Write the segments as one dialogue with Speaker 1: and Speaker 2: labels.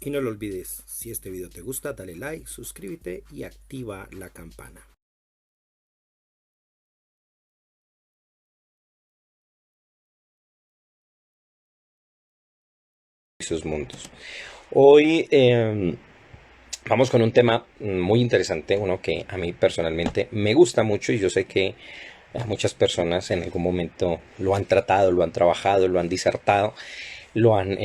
Speaker 1: Y no lo olvides, si este video te gusta, dale like, suscríbete y activa la campana. Sus mundos. Hoy vamos con un tema muy interesante, uno que a mí personalmente me gusta mucho y yo sé que a muchas personas en algún momento lo han tratado, lo han trabajado, lo han disertado, lo han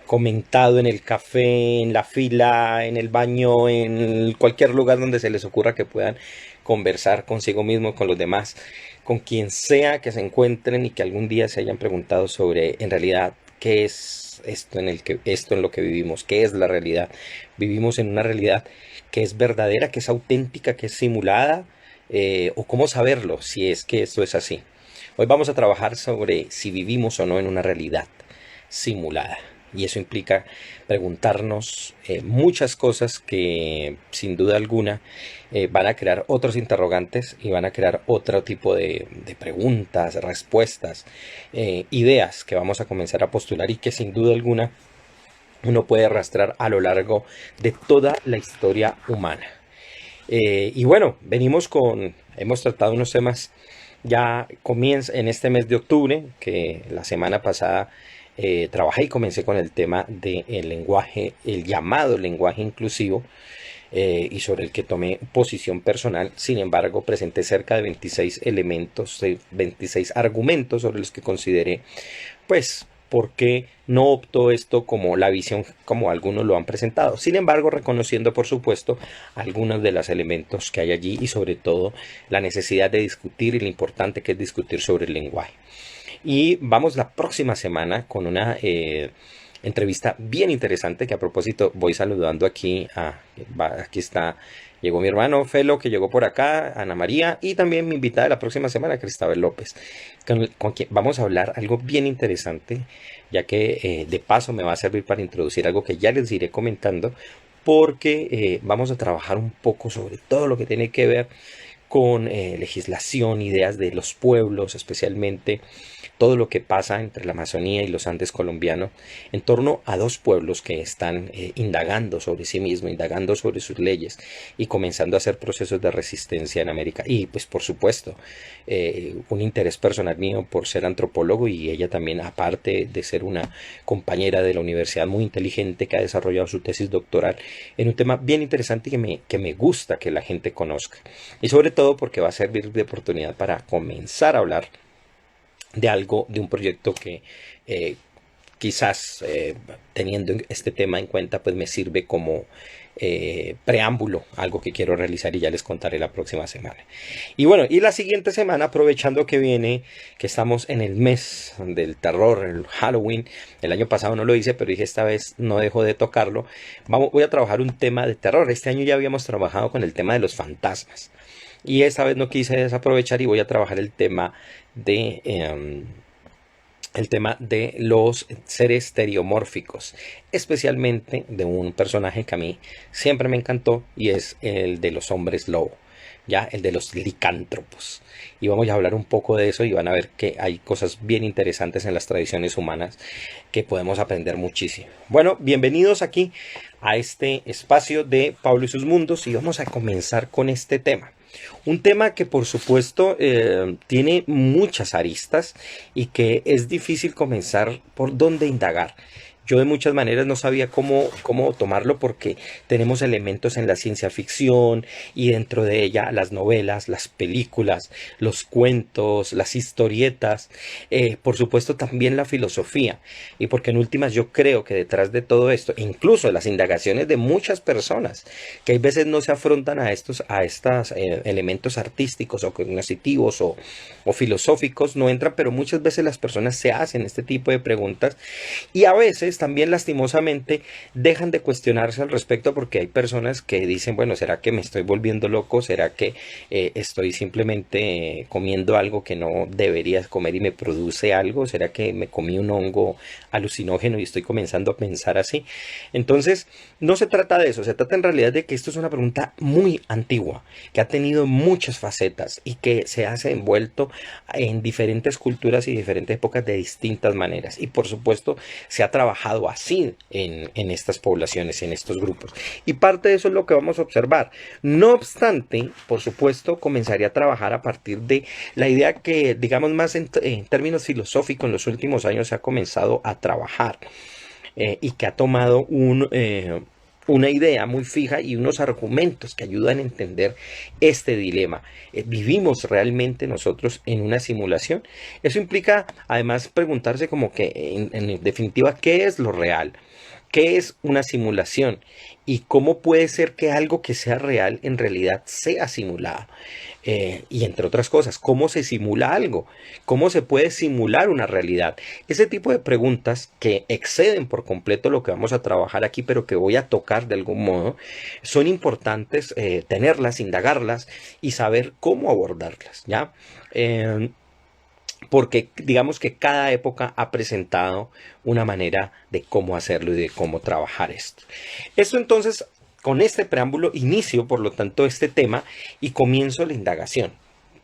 Speaker 1: comentado en el café, en la fila, en el baño, en cualquier lugar donde se les ocurra que puedan conversar consigo mismo, con los demás, con quien sea que se encuentren y que algún día se hayan preguntado sobre en realidad qué es esto en lo que vivimos, qué es la realidad. Vivimos en una realidad que es verdadera, que es auténtica, que es simulada, o cómo saberlo si es que esto es así. Hoy vamos a trabajar sobre si vivimos o no en una realidad simulada. Y eso implica preguntarnos muchas cosas que sin duda alguna van a crear otros interrogantes y van a crear otro tipo de preguntas, respuestas, ideas que vamos a comenzar a postular y que sin duda alguna uno puede arrastrar a lo largo de toda la historia humana. Y bueno, hemos tratado unos temas, ya comienza en este mes de octubre, que la semana pasada trabajé y comencé con el tema del lenguaje, el llamado lenguaje inclusivo, y sobre el que tomé posición personal. Sin embargo, presenté cerca de 26 elementos, 26 argumentos sobre los que consideré, pues, por qué no optó esto como la visión como algunos lo han presentado. Sin embargo, reconociendo, por supuesto, algunos de los elementos que hay allí y sobre todo la necesidad de discutir y lo importante que es discutir sobre el lenguaje. Y vamos la próxima semana con una entrevista bien interesante que a propósito voy saludando aquí aquí está, llegó mi hermano Felo, que llegó por acá, Ana María, y también mi invitada de la próxima semana, Cristabel López, con quien vamos a hablar algo bien interesante, ya que de paso me va a servir para introducir algo que ya les iré comentando, porque vamos a trabajar un poco sobre todo lo que tiene que ver con legislación, ideas de los pueblos, especialmente todo lo que pasa entre la Amazonía y los Andes colombianos, en torno a dos pueblos que están indagando sobre sí mismos, indagando sobre sus leyes y comenzando a hacer procesos de resistencia en América. Y pues por supuesto, un interés personal mío por ser antropólogo y ella también, aparte de ser una compañera de la universidad muy inteligente que ha desarrollado su tesis doctoral en un tema bien interesante que me gusta que la gente conozca. Y sobre todo porque va a servir de oportunidad para comenzar a hablar de algo, de un proyecto que quizás teniendo este tema en cuenta, pues me sirve como preámbulo, algo que quiero realizar y ya les contaré la próxima semana. Y bueno, y la siguiente semana, aprovechando que viene, que estamos en el mes del terror, el Halloween, el año pasado no lo hice, pero dije esta vez no dejo de tocarlo, voy a trabajar un tema de terror. Este año ya habíamos trabajado con el tema de los fantasmas. Y esta vez no quise desaprovechar y voy a trabajar el tema de los seres estereomórficos, especialmente de un personaje que a mí siempre me encantó y es el de los hombres lobo, ya el de los licántropos. Y vamos a hablar un poco de eso y van a ver que hay cosas bien interesantes en las tradiciones humanas que podemos aprender muchísimo. Bueno, bienvenidos aquí a este espacio de Pablo y sus mundos y vamos a comenzar con este tema. Un tema que por supuesto tiene muchas aristas y que es difícil comenzar por dónde indagar. Yo de muchas maneras no sabía cómo tomarlo porque tenemos elementos en la ciencia ficción y dentro de ella las novelas, las películas, los cuentos, las historietas, por supuesto también la filosofía. Y porque en últimas yo creo que detrás de todo esto, incluso las indagaciones de muchas personas, que hay veces no se afrontan a estos elementos artísticos o cognitivos o filosóficos, no entran, pero muchas veces las personas se hacen este tipo de preguntas y a veces también lastimosamente dejan de cuestionarse al respecto porque hay personas que dicen, bueno, ¿será que me estoy volviendo loco? ¿Será que estoy simplemente comiendo algo que no debería comer y me produce algo? ¿Será que me comí un hongo alucinógeno y estoy comenzando a pensar así? Entonces, no se trata de eso, se trata en realidad de que esto es una pregunta muy antigua, que ha tenido muchas facetas y que se ha envuelto en diferentes culturas y diferentes épocas de distintas maneras. Y por supuesto, se ha trabajado trabajado así en estas poblaciones, en estos grupos. Y parte de eso es lo que vamos a observar. No obstante, por supuesto, comenzaría a trabajar a partir de la idea que, digamos, más en términos filosóficos, en los últimos años se ha comenzado a trabajar y que ha tomado una idea muy fija y unos argumentos que ayudan a entender este dilema. ¿Vivimos realmente nosotros en una simulación? Eso implica además preguntarse como que en definitiva, ¿qué es lo real? ¿Qué es una simulación? ¿Y cómo puede ser que algo que sea real en realidad sea simulado? Y entre otras cosas, ¿cómo se simula algo? ¿Cómo se puede simular una realidad? Ese tipo de preguntas que exceden por completo lo que vamos a trabajar aquí, pero que voy a tocar de algún modo, son importantes tenerlas, indagarlas y saber cómo abordarlas, ¿ya? Porque digamos que cada época ha presentado una manera de cómo hacerlo y de cómo trabajar esto. Esto entonces, con este preámbulo, inicio por lo tanto este tema y comienzo la indagación.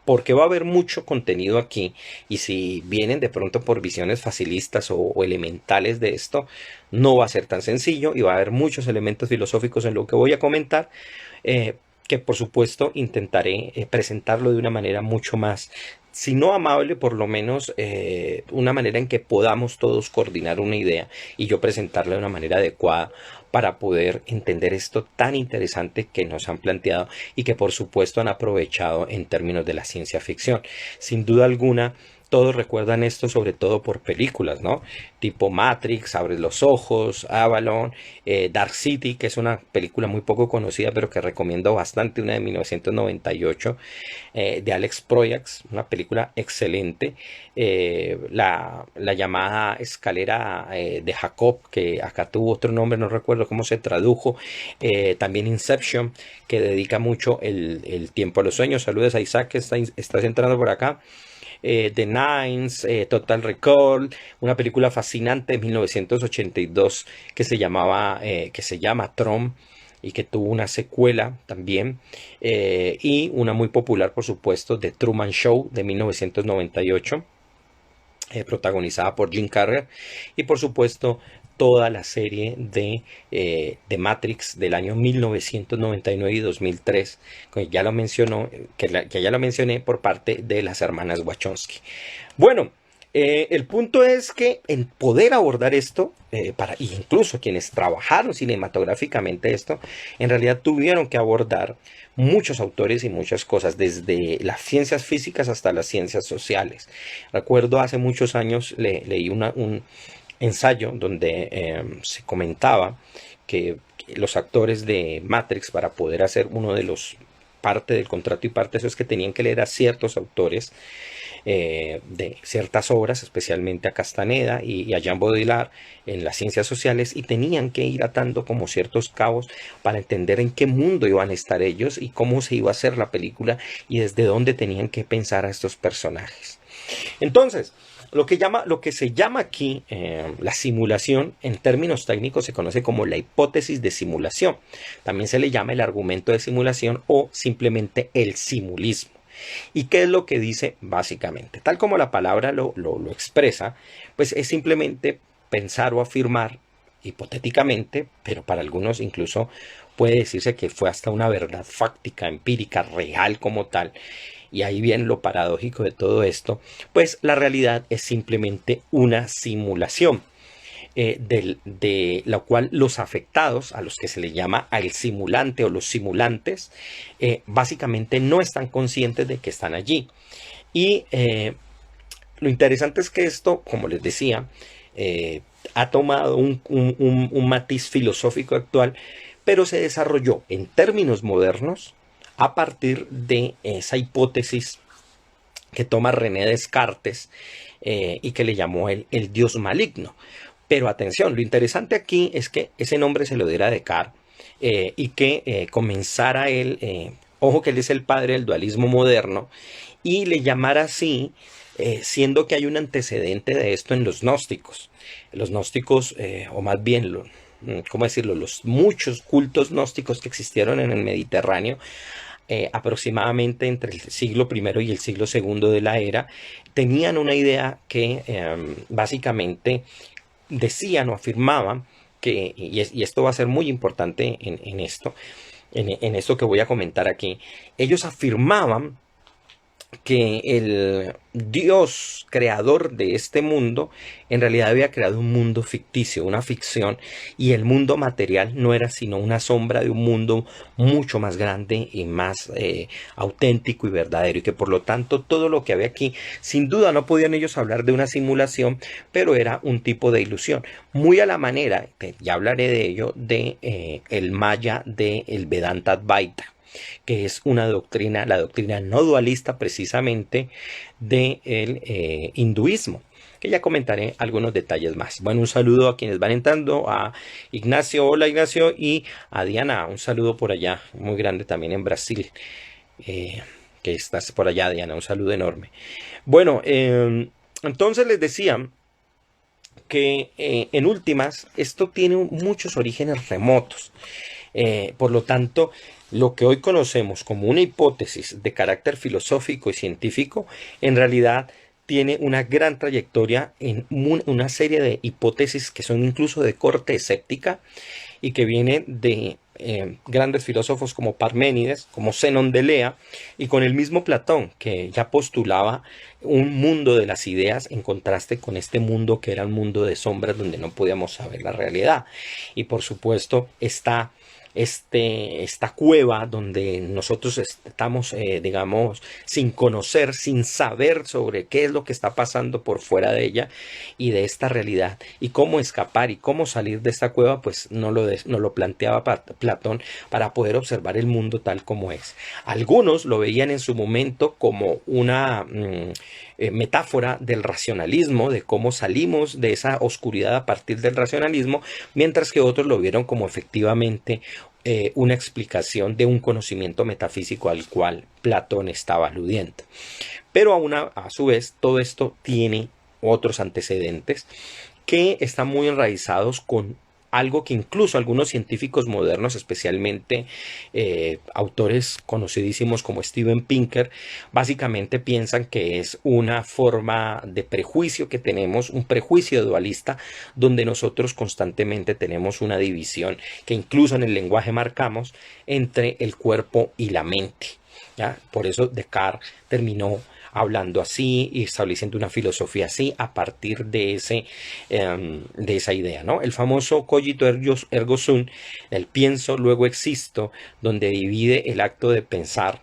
Speaker 1: Porque va a haber mucho contenido aquí y si vienen de pronto por visiones facilistas o elementales de esto, no va a ser tan sencillo y va a haber muchos elementos filosóficos en lo que voy a comentar. Que por supuesto intentaré presentarlo de una manera mucho más, si no amable, por lo menos una manera en que podamos todos coordinar una idea y yo presentarla de una manera adecuada para poder entender esto tan interesante que nos han planteado y que por supuesto han aprovechado en términos de la ciencia ficción. Sin duda alguna, todos recuerdan esto sobre todo por películas, ¿no? Tipo Matrix, Abre los Ojos, Avalon, Dark City, que es una película muy poco conocida, pero que recomiendo bastante, una de 1998, de Alex Proyas, una película excelente. La llamada escalera de Jacob, que acá tuvo otro nombre, no recuerdo cómo se tradujo. También Inception, que dedica mucho el tiempo a los sueños. Saludos a Isaac, que estás entrando por acá. The Nines, Total Recall, una película fascinante de 1982 que se llama Tron y que tuvo una secuela también, y una muy popular por supuesto, The Truman Show de 1998, protagonizada por Jim Carrey, y por supuesto toda la serie de Matrix del año 1999 y 2003, que ya lo mencionó, que ya lo mencioné, por parte de las hermanas Wachowski. Bueno, el punto es que en poder abordar esto, incluso quienes trabajaron cinematográficamente esto, en realidad tuvieron que abordar muchos autores y muchas cosas, desde las ciencias físicas hasta las ciencias sociales. Recuerdo hace muchos años leí un ensayo donde se comentaba que los actores de Matrix, para poder hacer uno de los parte del contrato y parte de eso, es que tenían que leer a ciertos autores de ciertas obras, especialmente a Castaneda y a Jean Baudrillard en las ciencias sociales, y tenían que ir atando como ciertos cabos para entender en qué mundo iban a estar ellos y cómo se iba a hacer la película y desde dónde tenían que pensar a estos personajes. Entonces, lo que se llama aquí la simulación, en términos técnicos se conoce como la hipótesis de simulación. También se le llama el argumento de simulación o simplemente el simulismo. ¿Y qué es lo que dice básicamente? Tal como la palabra lo expresa, pues es simplemente pensar o afirmar hipotéticamente, pero para algunos incluso puede decirse que fue hasta una verdad fáctica, empírica, real como tal. Y ahí viene lo paradójico de todo esto, pues la realidad es simplemente una simulación. De la cual los afectados, a los que se le llama al simulante o los simulantes, básicamente no están conscientes de que están allí. Y lo interesante es que esto, como les decía, ha tomado un matiz filosófico actual, pero se desarrolló en términos modernos a partir de esa hipótesis que toma René Descartes y que le llamó el Dios maligno. Pero atención, lo interesante aquí es que ese nombre se lo diera Descartes y que comenzara él, ojo que él es el padre del dualismo moderno, y le llamara así, siendo que hay un antecedente de esto en los gnósticos. Los gnósticos, o más bien, ¿cómo decirlo? Los muchos cultos gnósticos que existieron en el Mediterráneo, aproximadamente entre el siglo I y el siglo II de la era, tenían una idea que básicamente decían o afirmaban que, y esto va a ser muy importante en esto que voy a comentar aquí, ellos afirmaban que el Dios creador de este mundo en realidad había creado un mundo ficticio, una ficción, y el mundo material no era sino una sombra de un mundo mucho más grande y más auténtico y verdadero, y que por lo tanto todo lo que había aquí, sin duda no podían ellos hablar de una simulación, pero era un tipo de ilusión, muy a la manera, ya hablaré de ello, de el Maya de el Vedanta Advaita, que es una doctrina, la doctrina no dualista precisamente del hinduismo, que ya comentaré algunos detalles más. Bueno, un saludo a quienes van entrando, a Ignacio, hola Ignacio, y a Diana, un saludo por allá, muy grande también en Brasil, eh, que estás por allá, Diana, un saludo enorme. Bueno, entonces les decía que en últimas esto tiene muchos orígenes remotos. Por lo tanto, lo que hoy conocemos como una hipótesis de carácter filosófico y científico, en realidad tiene una gran trayectoria en una serie de hipótesis que son incluso de corte escéptica y que vienen de grandes filósofos como Parménides, como Zenón de Lea, y con el mismo Platón, que ya postulaba un mundo de las ideas en contraste con este mundo que era un mundo de sombras donde no podíamos saber la realidad. Y por supuesto está esta cueva donde nosotros estamos, digamos, sin conocer, sin saber sobre qué es lo que está pasando por fuera de ella y de esta realidad, y cómo escapar y cómo salir de esta cueva, pues no lo planteaba Platón para poder observar el mundo tal como es. Algunos lo veían en su momento como una metáfora del racionalismo, de cómo salimos de esa oscuridad a partir del racionalismo, mientras que otros lo vieron como efectivamente una explicación de un conocimiento metafísico al cual Platón estaba aludiendo. Pero a su vez, todo esto tiene otros antecedentes que están muy enraizados con algo que incluso algunos científicos modernos, especialmente autores conocidísimos como Steven Pinker, básicamente piensan que es una forma de prejuicio que tenemos, un prejuicio dualista, donde nosotros constantemente tenemos una división que incluso en el lenguaje marcamos entre el cuerpo y la mente. ¿Ya? Por eso Descartes terminó hablando así y estableciendo una filosofía así a partir de esa idea, ¿no? El famoso cogito ergo sum, el pienso luego existo, donde divide el acto de pensar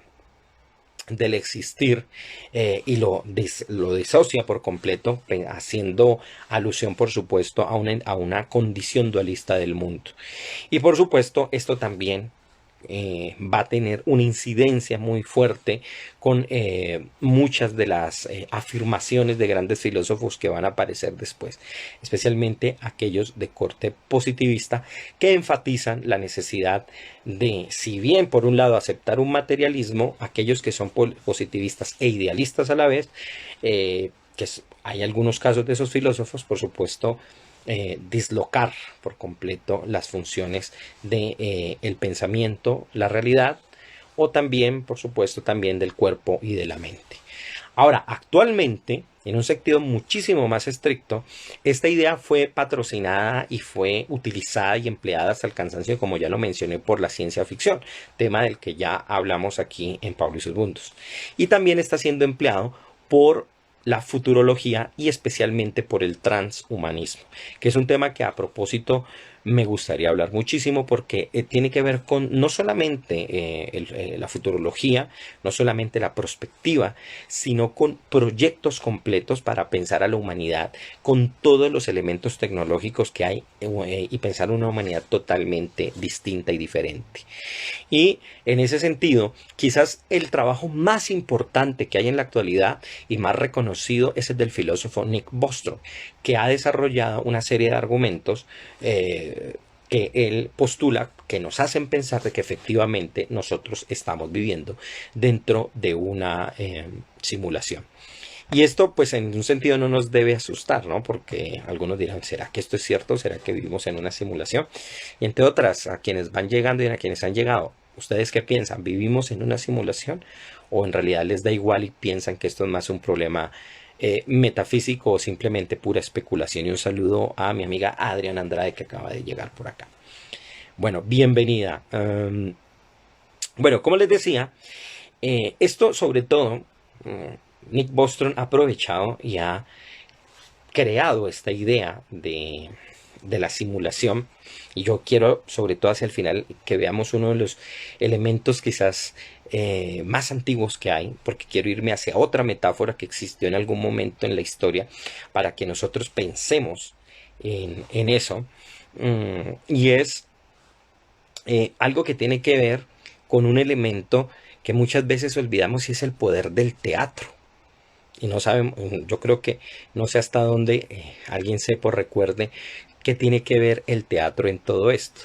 Speaker 1: del existir y lo disocia por completo, haciendo alusión por supuesto a una condición dualista del mundo. Y por supuesto esto también va a tener una incidencia muy fuerte con muchas de las afirmaciones de grandes filósofos que van a aparecer después, especialmente aquellos de corte positivista que enfatizan la necesidad de, si bien por un lado aceptar un materialismo, aquellos que son positivistas e idealistas a la vez, hay algunos casos de esos filósofos, por supuesto, dislocar por completo las funciones de el pensamiento, la realidad, o también, por supuesto, también del cuerpo y de la mente. Ahora, actualmente, en un sentido muchísimo más estricto, esta idea fue patrocinada y fue utilizada y empleada hasta el cansancio, como ya lo mencioné, por la ciencia ficción, tema del que ya hablamos aquí en Pablo y sus Mundos. Y también está siendo empleado por la futurología y especialmente por el transhumanismo, que es un tema que a propósito me gustaría hablar muchísimo porque tiene que ver con no solamente la futurología, no solamente la perspectiva, sino con proyectos completos para pensar a la humanidad con todos los elementos tecnológicos que hay y pensar una humanidad totalmente distinta y diferente. Y en ese sentido, quizás el trabajo más importante que hay en la actualidad y más reconocido es el del filósofo Nick Bostrom, que ha desarrollado una serie de argumentos que él postula que nos hacen pensar de que efectivamente nosotros estamos viviendo dentro de una simulación. Y esto, pues, en un sentido no nos debe asustar, ¿no? Porque algunos dirán, ¿será que esto es cierto? ¿Será que vivimos en una simulación? Y entre otras, a quienes van llegando y a quienes han llegado, ¿ustedes qué piensan? ¿Vivimos en una simulación? ¿O en realidad les da igual y piensan que esto es más un problema metafísico o simplemente pura especulación. Y un saludo a mi amiga Adriana Andrade que acaba de llegar por acá. Bueno, bienvenida. Bueno, como les decía, esto sobre todo, Nick Bostrom ha aprovechado y ha creado esta idea de la simulación, y yo quiero sobre todo hacia el final que veamos uno de los elementos quizás más antiguos que hay, porque quiero irme hacia otra metáfora que existió en algún momento en la historia para que nosotros pensemos en eso. Y es algo que tiene que ver con un elemento que muchas veces olvidamos, y es el poder del teatro. Y no sabemos, yo creo que no sé hasta dónde alguien sepa o recuerde qué tiene que ver el teatro en todo esto.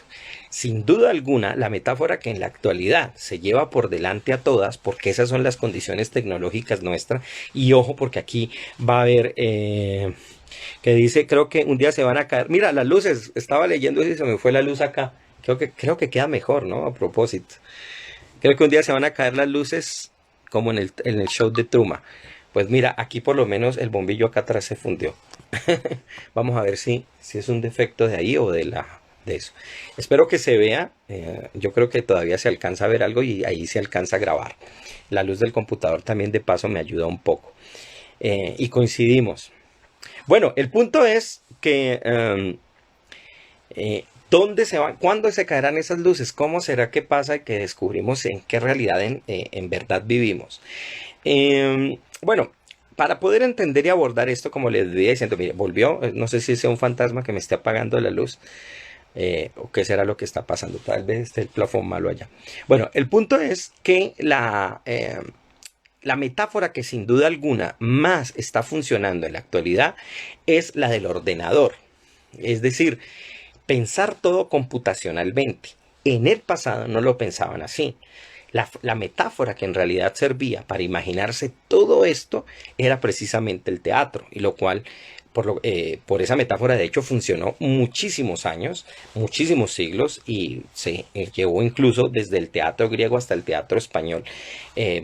Speaker 1: Sin duda alguna, la metáfora que en la actualidad se lleva por delante a todas, porque esas son las condiciones tecnológicas nuestras, y ojo, porque aquí va a haber, que dice, creo que un día se van a caer, mira, las luces, estaba leyendo y se me fue la luz acá, creo que queda mejor, ¿no? A propósito. Creo que un día se van a caer las luces como en el show de Truman. Pues mira, aquí por lo menos el bombillo acá atrás se fundió. Vamos a ver si es un defecto de ahí o de eso. Espero que se vea. Yo creo que todavía se alcanza a ver algo y ahí se alcanza a grabar. La luz del computador también de paso me ayuda un poco. Y coincidimos. Bueno, el punto es que ¿dónde se van? ¿Cuándo se caerán esas luces? ¿Cómo será que pasa que descubrimos en qué realidad en verdad vivimos? Bueno, para poder entender y abordar esto, como les decía diciendo, mire, volvió, no sé si sea un fantasma que me esté apagando la luz, o qué será lo que está pasando, tal vez esté el plafón malo allá. Bueno, el punto es que la metáfora que sin duda alguna más está funcionando en la actualidad es la del ordenador. Es decir, pensar todo computacionalmente. En el pasado no lo pensaban así. La metáfora que en realidad servía para imaginarse todo esto era precisamente el teatro, y lo cual, por esa metáfora, de hecho, funcionó muchísimos años, muchísimos siglos, y se llevó incluso desde el teatro griego hasta el teatro español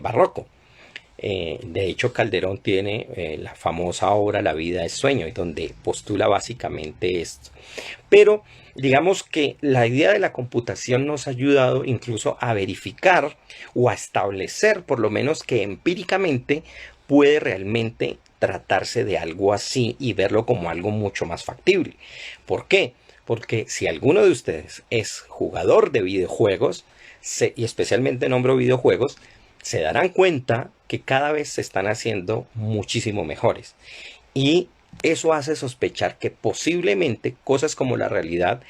Speaker 1: barroco. De hecho, Calderón tiene la famosa obra La vida es sueño, y donde postula básicamente esto. Pero digamos que la idea de la computación nos ha ayudado incluso a verificar o a establecer, por lo menos, que empíricamente puede realmente tratarse de algo así y verlo como algo mucho más factible. ¿Por qué? Porque si alguno de ustedes es jugador de videojuegos, y especialmente nombro videojuegos, se darán cuenta que cada vez se están haciendo muchísimo mejores. Y eso hace sospechar que posiblemente cosas como la realidad,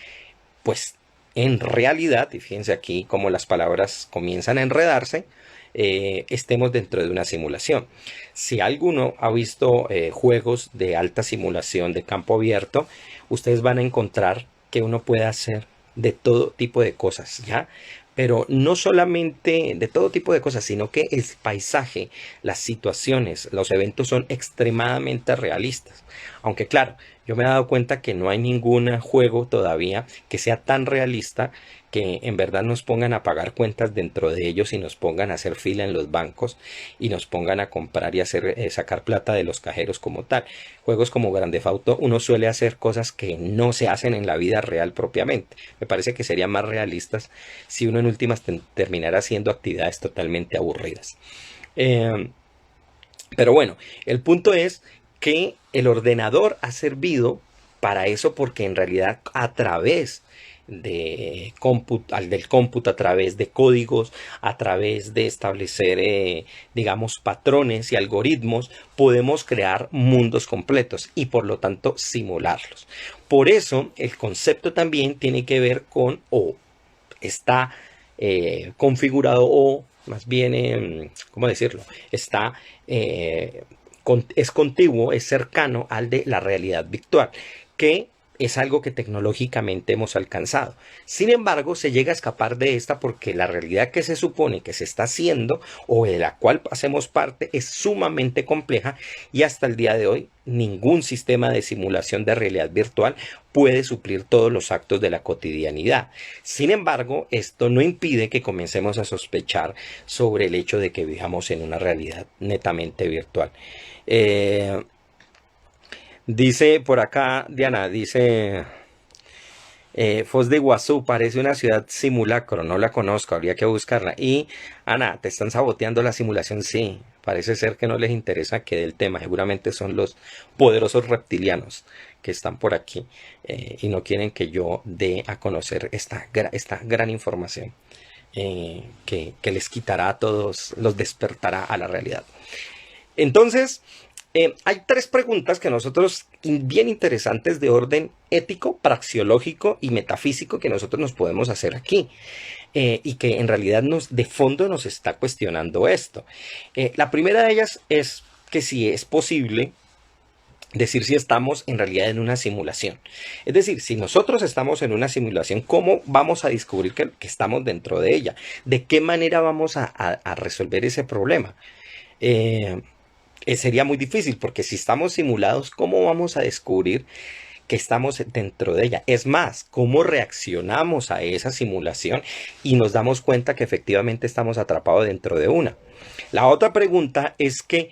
Speaker 1: pues en realidad, y fíjense aquí cómo las palabras comienzan a enredarse, estemos dentro de una simulación. Si alguno ha visto juegos de alta simulación de campo abierto, ustedes van a encontrar que uno puede hacer de todo tipo de cosas, ¿ya? Pero no solamente de todo tipo de cosas, sino que el paisaje, las situaciones, los eventos son extremadamente realistas. Aunque claro, yo me he dado cuenta que no hay ningún juego todavía que sea tan realista que en verdad nos pongan a pagar cuentas dentro de ellos y nos pongan a hacer fila en los bancos y nos pongan a comprar y hacer sacar plata de los cajeros como tal. Juegos como Grand Theft Auto, uno suele hacer cosas que no se hacen en la vida real propiamente. Me parece que serían más realistas si uno en últimas terminara haciendo actividades totalmente aburridas. Pero bueno, el punto es que el ordenador ha servido para eso, porque en realidad a través del cómputo, a través de códigos, a través de establecer, digamos, patrones y algoritmos, podemos crear mundos completos y por lo tanto simularlos. Por eso el concepto también tiene que ver con, o está configurado, o más bien, ¿cómo decirlo? Está es contiguo, es cercano al de la realidad virtual, que es algo que tecnológicamente hemos alcanzado. Sin embargo, se llega a escapar de esta porque la realidad que se supone que se está haciendo o de la cual hacemos parte es sumamente compleja y hasta el día de hoy ningún sistema de simulación de realidad virtual puede suplir todos los actos de la cotidianidad. Sin embargo, esto no impide que comencemos a sospechar sobre el hecho de que vivamos en una realidad netamente virtual. Eh, Dice por acá, Diana, dice, Foz de Iguazú parece una ciudad simulacro, no la conozco, habría que buscarla. Y Ana, ¿te están saboteando la simulación? Sí, parece ser que no les interesa que del tema, seguramente son los poderosos reptilianos que están por aquí y no quieren que yo dé a conocer esta gran información que les quitará a todos, los despertará a la realidad. Entonces, hay tres preguntas que nosotros, bien interesantes de orden ético, praxeológico y metafísico, que nosotros nos podemos hacer aquí. Y que en realidad de fondo nos está cuestionando esto. La primera de ellas es que si es posible decir si estamos en realidad en una simulación. Es decir, si nosotros estamos en una simulación, ¿cómo vamos a descubrir que estamos dentro de ella? ¿De qué manera vamos a resolver ese problema? Sería muy difícil porque si estamos simulados, ¿cómo vamos a descubrir que estamos dentro de ella? Es más, ¿cómo reaccionamos a esa simulación y nos damos cuenta que efectivamente estamos atrapados dentro de una? La otra pregunta es que,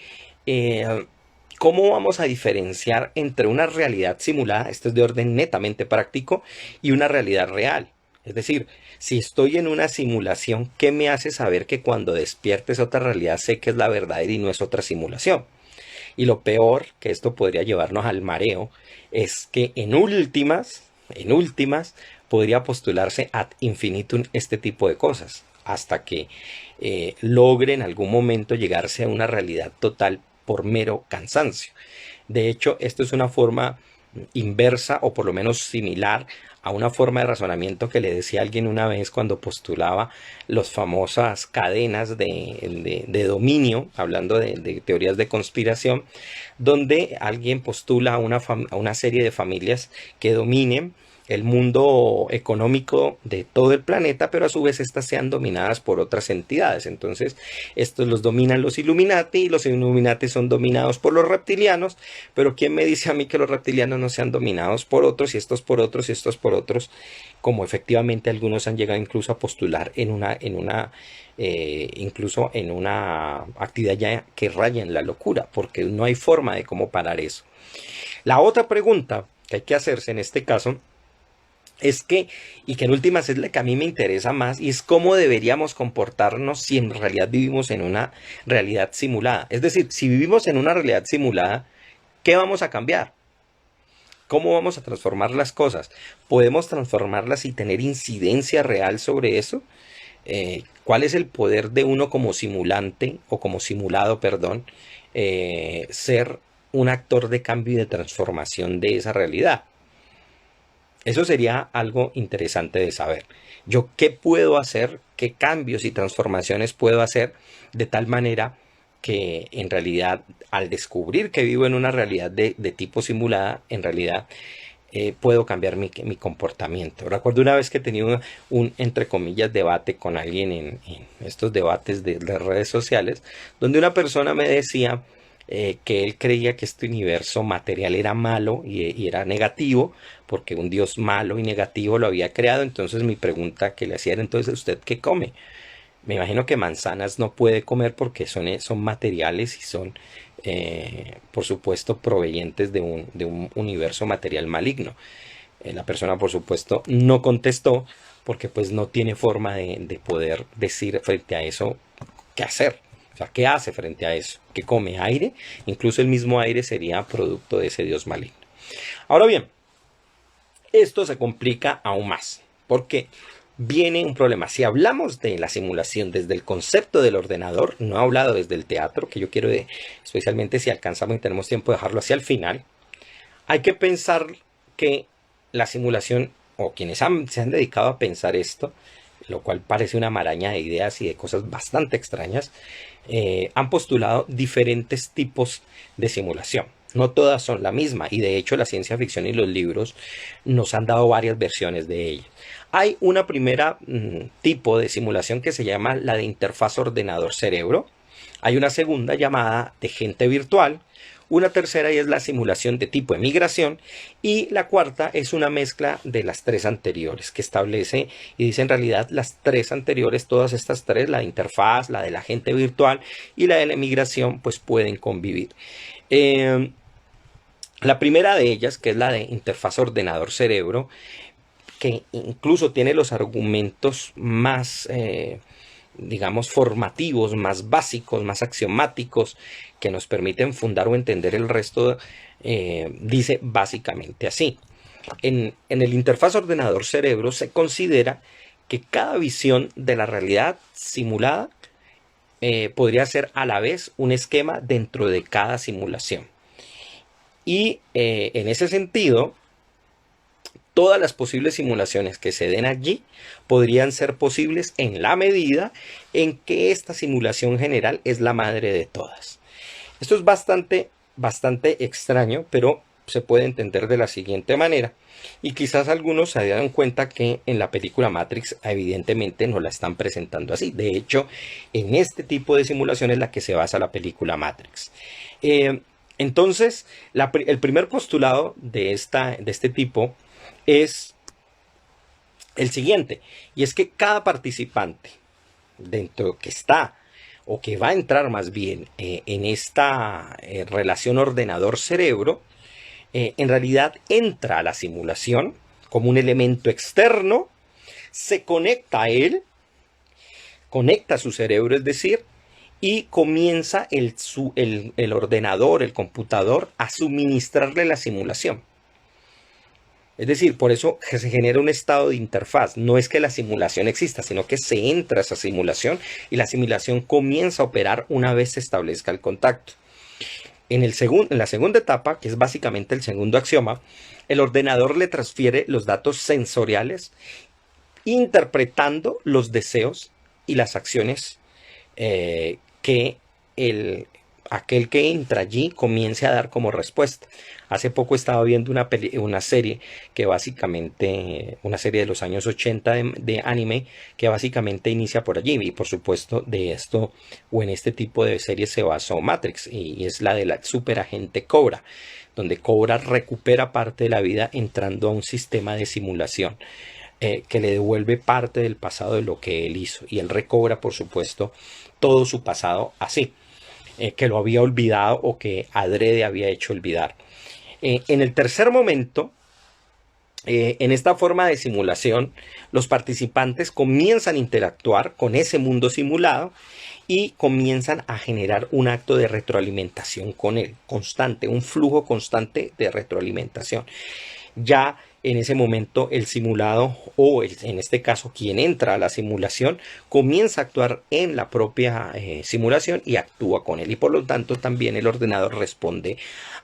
Speaker 1: ¿cómo vamos a diferenciar entre una realidad simulada, esto es de orden netamente práctico, y una realidad real? Es decir, si estoy en una simulación, ¿qué me hace saber que cuando despiertes otra realidad sé que es la verdadera y no es otra simulación? Y lo peor, que esto podría llevarnos al mareo, es que en últimas, podría postularse ad infinitum este tipo de cosas, hasta que logre en algún momento llegarse a una realidad total por mero cansancio. De hecho, esto es una forma inversa o por lo menos similar a una forma de razonamiento que le decía alguien una vez cuando postulaba las famosas cadenas de dominio, hablando de teorías de conspiración, donde alguien postula a una serie de familias que dominen el mundo económico de todo el planeta, pero a su vez estas sean dominadas por otras entidades. Entonces, estos los dominan los Illuminati y los Illuminati son dominados por los reptilianos, pero ¿quién me dice a mí que los reptilianos no sean dominados por otros y estos por otros y estos por otros? Como efectivamente algunos han llegado incluso a postular incluso en una actividad ya que raya en la locura, porque no hay forma de cómo parar eso. La otra pregunta que hay que hacerse en este caso es que, y que en últimas es la que a mí me interesa más, y es cómo deberíamos comportarnos si en realidad vivimos en una realidad simulada. Es decir, si vivimos en una realidad simulada, ¿qué vamos a cambiar? ¿Cómo vamos a transformar las cosas? ¿Podemos transformarlas y tener incidencia real sobre eso? ¿Cuál es el poder de uno como simulante o como simulado, perdón, ser un actor de cambio y de transformación de esa realidad? Eso sería algo interesante de saber. Yo qué puedo hacer, qué cambios y transformaciones puedo hacer de tal manera que en realidad al descubrir que vivo en una realidad de tipo simulada, en realidad puedo cambiar mi comportamiento. Recuerdo una vez que tenía entre comillas, debate con alguien en estos debates de redes sociales, donde una persona me decía que él creía que este universo material era malo y era negativo, porque un Dios malo y negativo lo había creado. Entonces mi pregunta que le hacía era, entonces, ¿usted qué come? Me imagino que manzanas no puede comer porque son materiales y son, por supuesto, provenientes de un universo material maligno. La persona, por supuesto, no contestó porque pues no tiene forma de poder decir frente a eso qué hacer. O sea, ¿qué hace frente a eso? ¿Qué come? ¿Aire? Incluso el mismo aire sería producto de ese dios maligno. Ahora bien, esto se complica aún más, porque viene un problema. Si hablamos de la simulación desde el concepto del ordenador, no he hablado desde el teatro, que yo quiero, especialmente si alcanzamos y tenemos tiempo, dejarlo hacia el final, hay que pensar que la simulación, o quienes se han dedicado a pensar esto, lo cual parece una maraña de ideas y de cosas bastante extrañas, han postulado diferentes tipos de simulación. No todas son la misma, y de hecho la ciencia ficción y los libros nos han dado varias versiones de ella. Hay una primera tipo de simulación que se llama la de interfaz ordenador-cerebro. Hay una segunda llamada de gente virtual. Una tercera y es la simulación de tipo de migración. Y la cuarta es una mezcla de las tres anteriores que establece y dice en realidad las tres anteriores, todas estas tres, la de interfaz, la de la gente virtual y la de la migración, pues pueden convivir. La primera de ellas, que es la de interfaz ordenador-cerebro, que incluso tiene los argumentos más, digamos, formativos, más básicos, más axiomáticos, que nos permiten fundar o entender el resto, dice básicamente así. En el interfaz ordenador-cerebro se considera que cada visión de la realidad simulada podría ser a la vez un esquema dentro de cada simulación. Y en ese sentido, todas las posibles simulaciones que se den allí podrían ser posibles en la medida en que esta simulación general es la madre de todas. Esto es bastante extraño, pero se puede entender de la siguiente manera. Y quizás algunos se hayan dado cuenta que en la película Matrix evidentemente no la están presentando así. De hecho, en este tipo de simulación es la que se basa la película Matrix. Entonces, el primer postulado de este tipo es el siguiente, y es que cada participante dentro que está o que va a entrar más bien en esta relación ordenador-cerebro, en realidad entra a la simulación como un elemento externo, se conecta a él, conecta a su cerebro, es decir, y comienza el ordenador, el computador, a suministrarle la simulación. Es decir, por eso se genera un estado de interfaz. No es que la simulación exista, sino que se entra a esa simulación y la simulación comienza a operar una vez se establezca el contacto. En la segunda etapa, que es básicamente el segundo axioma, el ordenador le transfiere los datos sensoriales, interpretando los deseos y las acciones que aquel que entra allí comience a dar como respuesta. Hace poco estaba viendo una serie que básicamente, una serie de los años 80 de anime, que básicamente inicia por allí, y por supuesto de esto o en este tipo de series se basó Matrix, y es la de la superagente Cobra, donde Cobra recupera parte de la vida entrando a un sistema de simulación que le devuelve parte del pasado de lo que él hizo, y él recobra por supuesto todo su pasado así, que lo había olvidado o que adrede había hecho olvidar. En el tercer momento, en esta forma de simulación, los participantes comienzan a interactuar con ese mundo simulado y comienzan a generar un acto de retroalimentación con él, constante, un flujo constante de retroalimentación. Ya en ese momento el simulado, o en este caso quien entra a la simulación, comienza a actuar en la propia simulación y actúa con él, y por lo tanto también el ordenador responde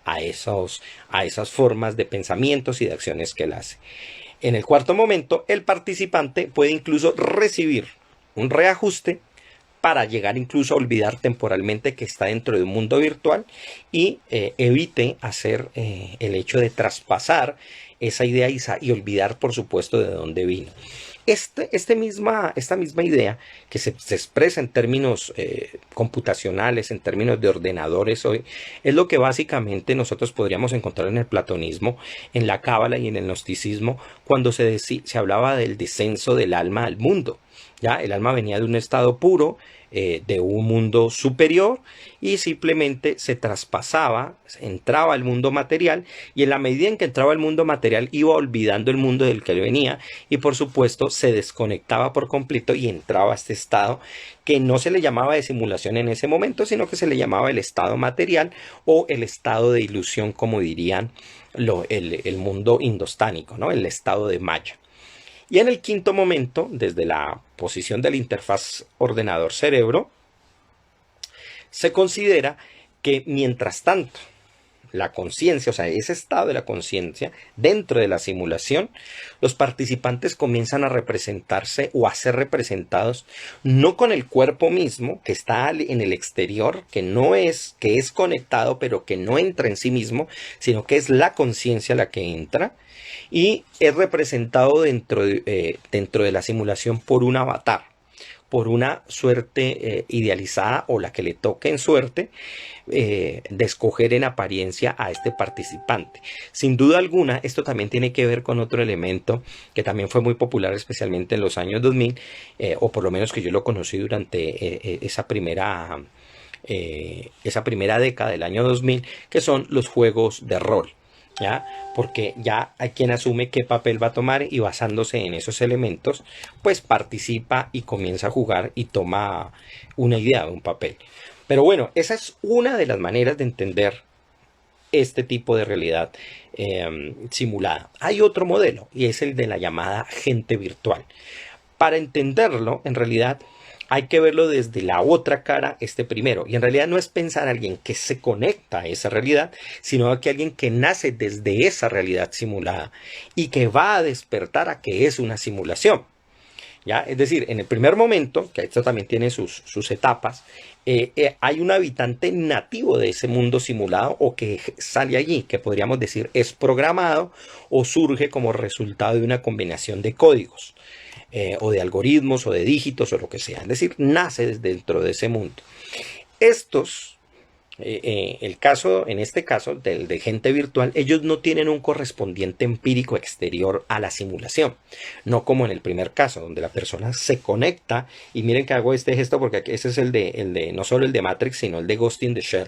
Speaker 1: a esas formas de pensamientos y de acciones que él hace. En el cuarto momento, el participante puede incluso recibir un reajuste para llegar incluso a olvidar temporalmente que está dentro de un mundo virtual y evite hacer el hecho de traspasar esa idea y olvidar por supuesto de dónde vino. Esta misma idea que se expresa en términos computacionales, en términos de ordenadores hoy, es lo que básicamente nosotros podríamos encontrar en el platonismo, en la cábala y en el gnosticismo, cuando se hablaba del descenso del alma al mundo. Ya el alma venía de un estado puro, de un mundo superior, y simplemente se traspasaba, entraba al mundo material, y en la medida en que entraba al mundo material iba olvidando el mundo del que venía, y por supuesto se desconectaba por completo y entraba a este estado que no se le llamaba de simulación en ese momento, sino que se le llamaba el estado material o el estado de ilusión, como dirían el mundo indostánico, ¿no? El estado de Maya. Y en el quinto momento, desde la posición de la interfaz ordenador-cerebro, se considera que mientras tanto la conciencia, o sea, ese estado de la conciencia dentro de la simulación, los participantes comienzan a representarse o a ser representados no con el cuerpo mismo que está en el exterior, que es conectado pero que no entra en sí mismo, sino que es la conciencia la que entra y es representado dentro de la simulación por un avatar, por una suerte idealizada o la que le toque en suerte de escoger en apariencia a este participante. Sin duda alguna, esto también tiene que ver con otro elemento que también fue muy popular, especialmente en los años 2000, o por lo menos que yo lo conocí durante esa primera década del año 2000, que son los juegos de rol. ¿Ya? Porque ya hay quien asume qué papel va a tomar y basándose en esos elementos, pues participa y comienza a jugar y toma una idea de un papel. Pero bueno, esa es una de las maneras de entender este tipo de realidad simulada. Hay otro modelo y es el de la llamada gente virtual. Para entenderlo, en realidad, hay que verlo desde la otra cara, este primero. Y en realidad no es pensar a alguien que se conecta a esa realidad, sino que alguien que nace desde esa realidad simulada y que va a despertar a que es una simulación. ¿Ya? Es decir, en el primer momento, que esto también tiene sus etapas, hay un habitante nativo de ese mundo simulado o que sale allí, que podríamos decir es programado o surge como resultado de una combinación de códigos. O de algoritmos o de dígitos o lo que sea. Es decir, nace desde dentro de ese mundo. Estos, en este caso del de gente virtual, ellos no tienen un correspondiente empírico exterior a la simulación. No como en el primer caso, donde la persona se conecta. Y miren que hago este gesto porque ese es el de no solo el de Matrix, sino el de Ghost in the Shell.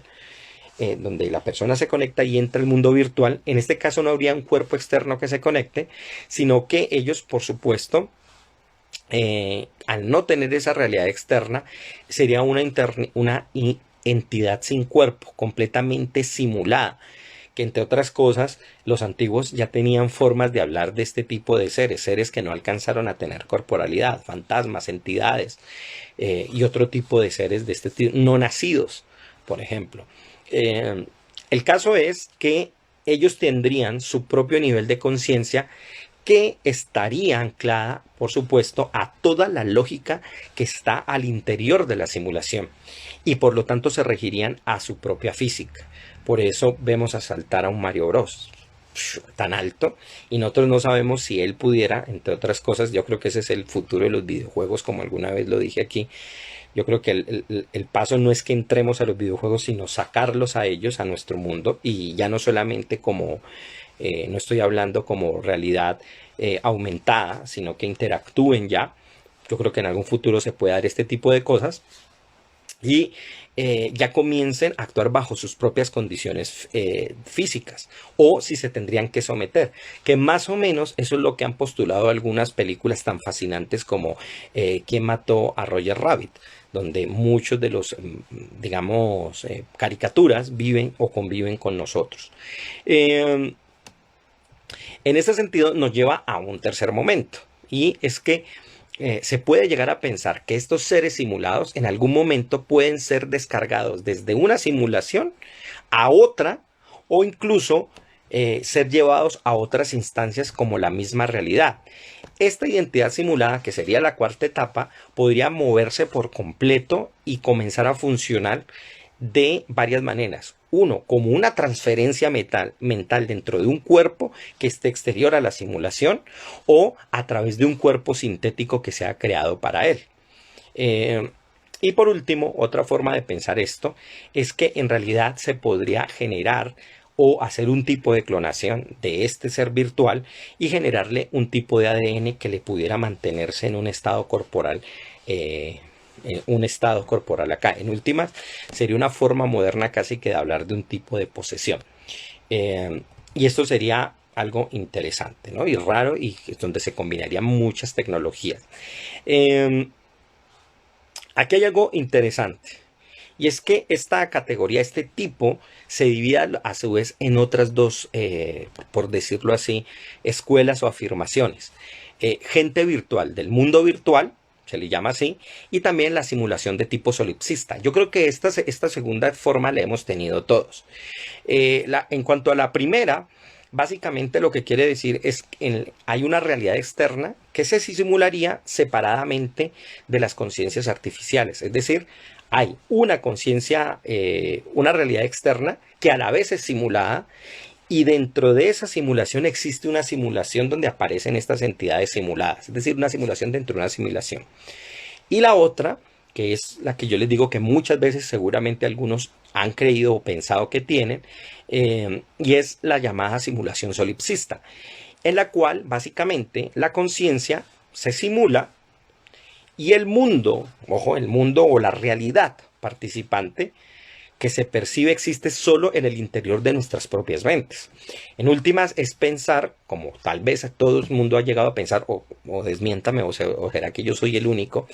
Speaker 1: Donde la persona se conecta y entra al mundo virtual. En este caso no habría un cuerpo externo que se conecte, sino que ellos, por supuesto, al no tener esa realidad externa, sería una entidad sin cuerpo, completamente simulada, que entre otras cosas los antiguos ya tenían formas de hablar de este tipo de seres que no alcanzaron a tener corporalidad, fantasmas, entidades y otro tipo de seres de este tipo, no nacidos, por ejemplo. El caso es que ellos tendrían su propio nivel de conciencia que estaría anclada, por supuesto, a toda la lógica que está al interior de la simulación y por lo tanto se regirían a su propia física. Por eso vemos a saltar a un Mario Bros. Tan alto y nosotros no sabemos si él pudiera, entre otras cosas. Yo creo que ese es el futuro de los videojuegos, como alguna vez lo dije aquí. Yo creo que el paso no es que entremos a los videojuegos, sino sacarlos a ellos, a nuestro mundo, y ya no solamente como no estoy hablando como realidad aumentada, sino que interactúen ya. Yo creo que en algún futuro se puede dar este tipo de cosas y ya comiencen a actuar bajo sus propias condiciones físicas, o si se tendrían que someter, que más o menos eso es lo que han postulado algunas películas tan fascinantes como ¿Quién mató a Roger Rabbit?, donde muchos de los, digamos, caricaturas viven o conviven con nosotros. En ese sentido nos lleva a un tercer momento, y es que se puede llegar a pensar que estos seres simulados en algún momento pueden ser descargados desde una simulación a otra, o incluso ser llevados a otras instancias como la misma realidad. Esta identidad simulada, que sería la cuarta etapa, podría moverse por completo y comenzar a funcionar de varias maneras. Uno, como una transferencia mental dentro de un cuerpo que esté exterior a la simulación, o a través de un cuerpo sintético que se ha creado para él. Y por último, otra forma de pensar esto es que en realidad se podría generar o hacer un tipo de clonación de este ser virtual y generarle un tipo de ADN que le pudiera mantenerse en un estado corporal acá. En últimas, sería una forma moderna casi que de hablar de un tipo de posesión. Y esto sería algo interesante, ¿no? Y raro, y donde se combinarían muchas tecnologías. Aquí hay algo interesante. Y es que esta categoría, este tipo, se divide a su vez en otras dos, por decirlo así, escuelas o afirmaciones. Gente virtual del mundo virtual, se le llama así, y también la simulación de tipo solipsista. Yo creo que esta segunda forma la hemos tenido todos. En cuanto a la primera, básicamente lo que quiere decir es que hay una realidad externa que se simularía separadamente de las conciencias artificiales. Es decir, hay una conciencia, una realidad externa que a la vez es simulada, y dentro de esa simulación existe una simulación donde aparecen estas entidades simuladas. Es decir, una simulación dentro de una simulación. Y la otra, que es la que yo les digo que muchas veces seguramente algunos han creído o pensado que tienen, y es la llamada simulación solipsista, en la cual básicamente la conciencia se simula y el mundo, ojo, el mundo o la realidad participante que se percibe existe solo en el interior de nuestras propias mentes. En últimas es pensar, como tal vez todo el mundo ha llegado a pensar, o desmiéntame, o será que yo soy el único,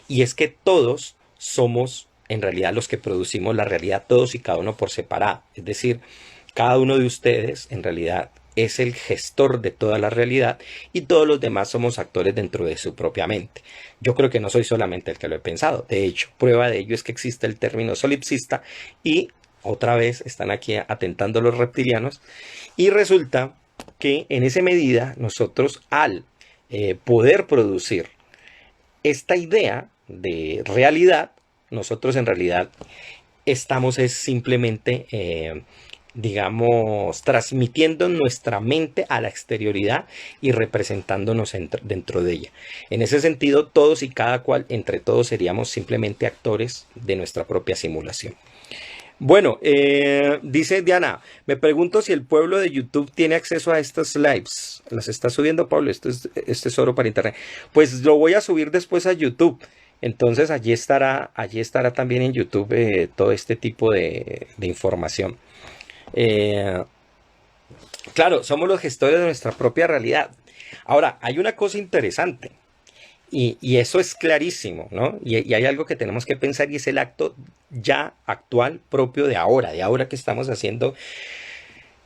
Speaker 1: y es que todos somos en realidad los que producimos la realidad, todos y cada uno por separado. Es decir, cada uno de ustedes en realidad es el gestor de toda la realidad y todos los demás somos actores dentro de su propia mente. Yo creo que no soy solamente el que lo he pensado. De hecho, prueba de ello es que existe el término solipsista y otra vez están aquí atentando los reptilianos, y resulta que en esa medida nosotros al poder producir esta idea de realidad, nosotros en realidad estamos simplemente digamos, transmitiendo nuestra mente a la exterioridad y representándonos dentro de ella. En ese sentido, todos y cada cual, entre todos, seríamos simplemente actores de nuestra propia simulación. Bueno, dice Diana, me pregunto si el pueblo de YouTube tiene acceso a estas lives. ¿Las está subiendo, Pablo? Esto es oro para internet. Pues lo voy a subir después a YouTube. Entonces allí estará también en YouTube todo este tipo de información. Claro, somos los gestores de nuestra propia realidad. Ahora, hay una cosa interesante, y eso es clarísimo, ¿no? Y hay algo que tenemos que pensar, y es el acto ya actual propio de ahora que estamos haciendo,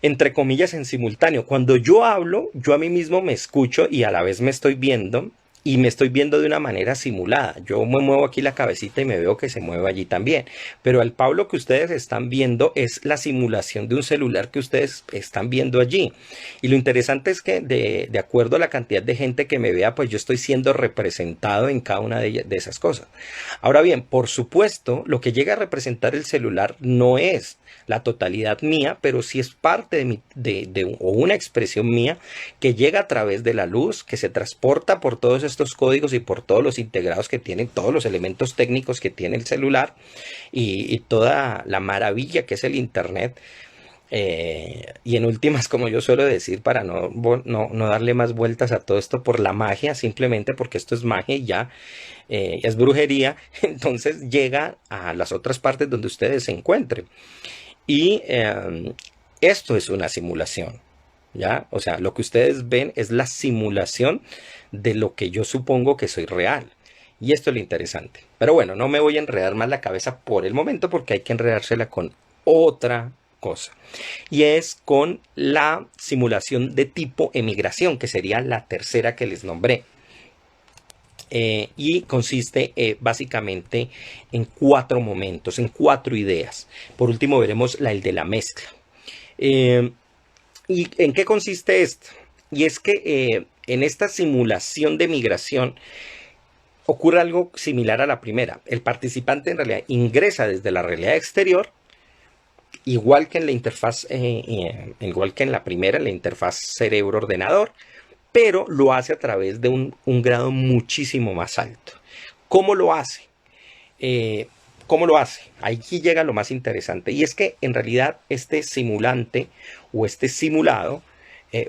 Speaker 1: entre comillas, en simultáneo. Cuando yo hablo, yo a mí mismo me escucho y a la vez me estoy viendo. Y me estoy viendo de una manera simulada. Yo me muevo aquí la cabecita y me veo que se mueve allí también. Pero el Pablo que ustedes están viendo es la simulación de un celular que ustedes están viendo allí. Y lo interesante es que de acuerdo a la cantidad de gente que me vea, pues yo estoy siendo representado en cada una de esas cosas. Ahora bien, por supuesto, lo que llega a representar el celular no es la totalidad mía, pero sí es parte o una expresión mía que llega a través de la luz, que se transporta por todos estos códigos y por todos los integrados que tienen, todos los elementos técnicos que tiene el celular, y toda la maravilla que es el internet. Y en últimas, como yo suelo decir, para no darle más vueltas a todo esto, por la magia, simplemente porque esto es magia y ya es brujería, entonces llega a las otras partes donde ustedes se encuentren. Y esto es una simulación, ¿ya? O sea, lo que ustedes ven es la simulación de lo que yo supongo que soy real. Y esto es lo interesante. Pero bueno, no me voy a enredar más la cabeza por el momento, porque hay que enredársela con otra cosa. Y es con la simulación de tipo emigración, que sería la tercera que les nombré. Y consiste básicamente en 4 momentos, en 4 ideas. Por último veremos el de la mezcla. ¿Y en qué consiste esto? Y es que en esta simulación de migración ocurre algo similar a la primera. El participante en realidad ingresa desde la realidad exterior, igual que en la interfaz, igual que en la primera, en la interfaz cerebro-ordenador, pero lo hace a través de un grado muchísimo más alto. ¿Cómo lo hace? ¿Cómo lo hace? Aquí llega lo más interesante, y es que en realidad este simulante o este simulado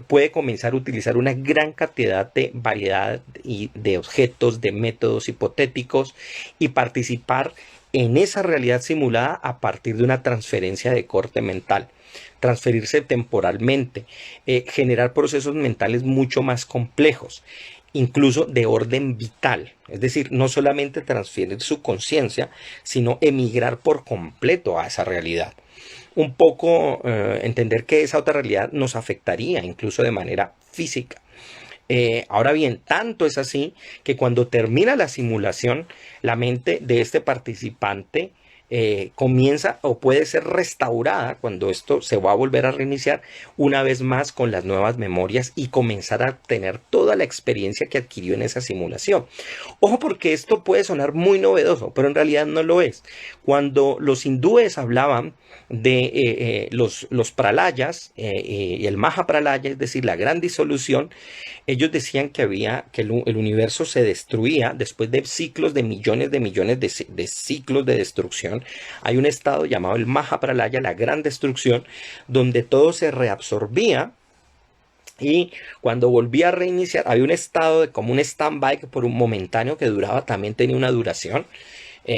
Speaker 1: puede comenzar a utilizar una gran cantidad de variedad de objetos, de métodos hipotéticos, y participar en esa realidad simulada a partir de una transferencia de corte mental. Transferirse temporalmente, generar procesos mentales mucho más complejos, incluso de orden vital. Es decir, no solamente transferir su conciencia, sino emigrar por completo a esa realidad. Un poco entender que esa otra realidad nos afectaría incluso de manera física. Ahora bien, tanto es así que cuando termina la simulación, la mente de este participante comienza o puede ser restaurada cuando esto se va a volver a reiniciar una vez más con las nuevas memorias y comenzar a tener toda la experiencia que adquirió en esa simulación. Ojo, porque esto puede sonar muy novedoso, pero en realidad no lo es. Cuando los hindúes hablaban de los pralayas y el Mahapralaya, es decir, la gran disolución, ellos decían que el universo se destruía después de ciclos de millones de ciclos de destrucción. Hay un estado llamado el Mahapralaya, la gran destrucción, donde todo se reabsorbía y cuando volvía a reiniciar, había un estado de como un stand-by que por un momentáneo que duraba, también tenía una duración,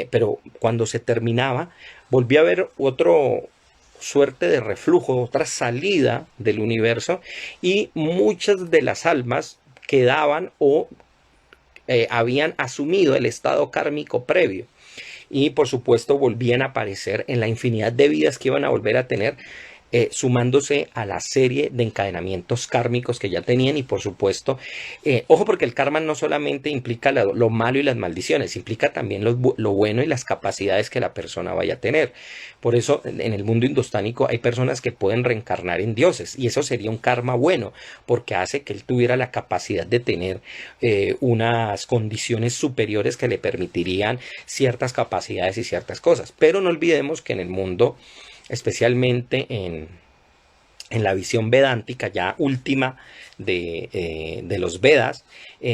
Speaker 1: pero cuando se terminaba, volvía a haber otro suerte de reflujo, otra salida del universo y muchas de las almas quedaban o habían asumido el estado kármico previo y por supuesto volvían a aparecer en la infinidad de vidas que iban a volver a tener, sumándose a la serie de encadenamientos kármicos que ya tenían y por supuesto, ojo porque el karma no solamente implica lo malo y las maldiciones, implica también lo bueno y las capacidades que la persona vaya a tener. Por eso en el mundo indostánico hay personas que pueden reencarnar en dioses y eso sería un karma bueno porque hace que él tuviera la capacidad de tener unas condiciones superiores que le permitirían ciertas capacidades y ciertas cosas. Pero no olvidemos que en el mundo, especialmente en la visión vedántica ya última de los Vedas,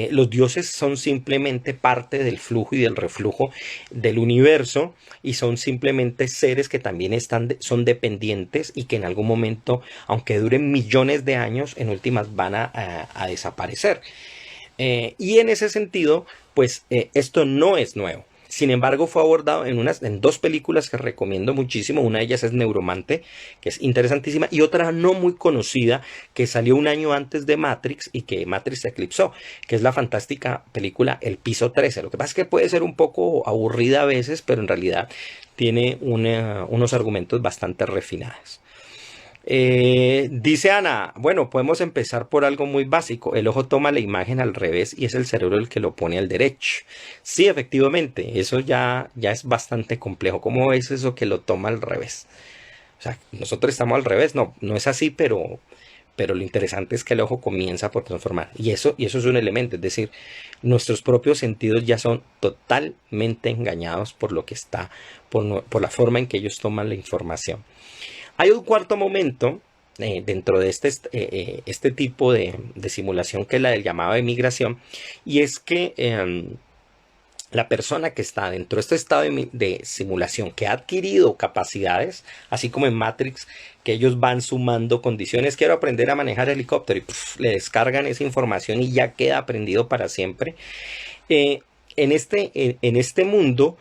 Speaker 1: los dioses son simplemente parte del flujo y del reflujo del universo y son simplemente seres que también son dependientes y que en algún momento, aunque duren millones de años, en últimas van a desaparecer. Y en ese sentido, pues esto no es nuevo. Sin embargo, fue abordado en dos películas que recomiendo muchísimo. Una de ellas es Neuromante, que es interesantísima, y otra no muy conocida, que salió un año antes de Matrix y que Matrix eclipsó, que es la fantástica película El Piso 13. Lo que pasa es que puede ser un poco aburrida a veces, pero en realidad tiene unos argumentos bastante refinados. Dice Ana, bueno, podemos empezar por algo muy básico. El ojo toma la imagen al revés y es el cerebro el que lo pone al derecho. Sí, efectivamente, eso ya es bastante complejo. ¿Cómo es eso que lo toma al revés? O sea, nosotros estamos al revés. No, no es así, pero lo interesante es que el ojo comienza por transformar. Y eso es un elemento, es decir, nuestros propios sentidos ya son totalmente engañados por lo que está, por la forma en que ellos toman la información. Hay un cuarto momento dentro de este tipo de simulación que es la del llamado de migración y es que la persona que está dentro de este estado de simulación que ha adquirido capacidades, así como en Matrix, que ellos van sumando condiciones, quiero aprender a manejar helicóptero y le descargan esa información y ya queda aprendido para siempre. En este mundo,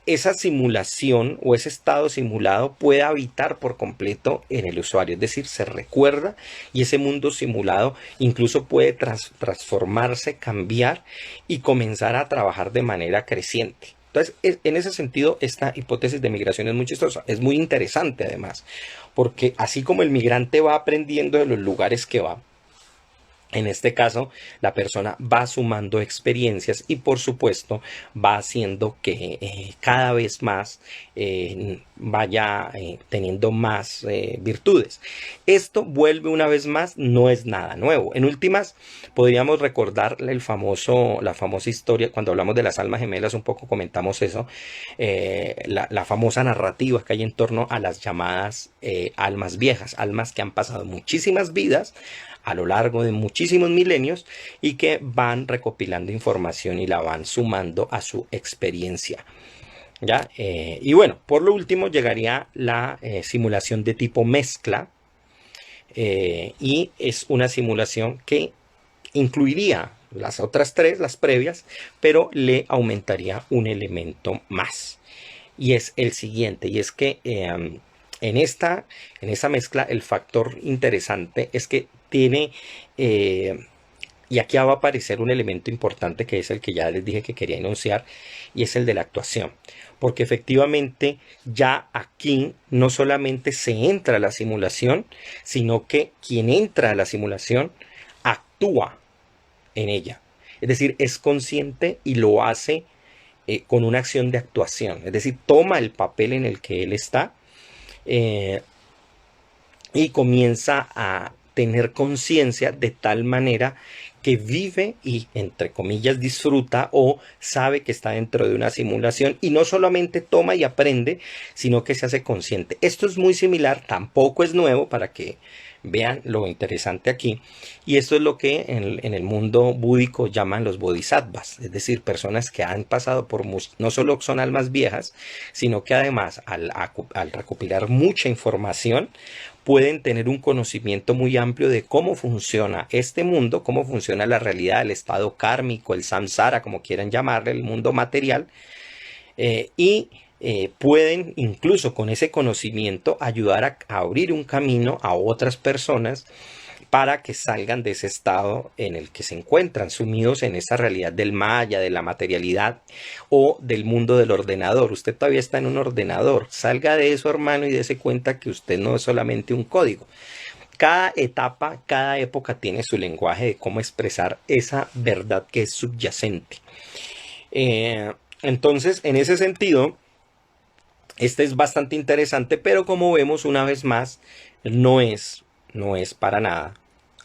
Speaker 1: esa simulación o ese estado simulado puede habitar por completo en el usuario, es decir, se recuerda y ese mundo simulado incluso puede transformarse, cambiar y comenzar a trabajar de manera creciente. Entonces, en ese sentido, esta hipótesis de migración es muy chistosa, es muy interesante además, porque así como el migrante va aprendiendo de los lugares que va, en este caso, la persona va sumando experiencias y por supuesto va haciendo que cada vez más vaya teniendo más virtudes. Esto vuelve una vez más, no es nada nuevo. En últimas, podríamos recordar la famosa historia, cuando hablamos de las almas gemelas, un poco comentamos eso, la famosa narrativa que hay en torno a las llamadas almas viejas, almas que han pasado muchísimas vidas a lo largo de muchísimos milenios y que van recopilando información y la van sumando a su experiencia. ¿Ya? Y bueno, por lo último llegaría la simulación de tipo mezcla y es una simulación que incluiría las otras tres, las previas, pero le aumentaría un elemento más. Y es el siguiente, y es que en esa mezcla el factor interesante es que tiene, y aquí va a aparecer un elemento importante que es el que ya les dije que quería enunciar, y es el de la actuación. Porque efectivamente ya aquí no solamente se entra a la simulación, sino que quien entra a la simulación actúa en ella. Es decir, es consciente y lo hace con una acción de actuación. Es decir, toma el papel en el que él está eh, y comienza a tener conciencia de tal manera que vive y, entre comillas, disfruta o sabe que está dentro de una simulación y no solamente toma y aprende, sino que se hace consciente. Esto es muy similar, tampoco es nuevo para que vean lo interesante aquí. Y esto es lo que en el mundo búdico llaman los bodhisattvas, es decir, personas que han pasado por, no solo son almas viejas, sino que además al recopilar mucha información, pueden tener un conocimiento muy amplio de cómo funciona este mundo, cómo funciona la realidad, el estado kármico, el samsara, como quieran llamarle, el mundo material, y pueden incluso con ese conocimiento ayudar a abrir un camino a otras personas para que salgan de ese estado en el que se encuentran, sumidos en esa realidad del maya, de la materialidad o del mundo del ordenador. Usted todavía está en un ordenador. Salga de eso, hermano, y dése cuenta que usted no es solamente un código. Cada etapa, cada época tiene su lenguaje de cómo expresar esa verdad que es subyacente. Entonces, en ese sentido, este es bastante interesante, pero como vemos una vez más, no es para nada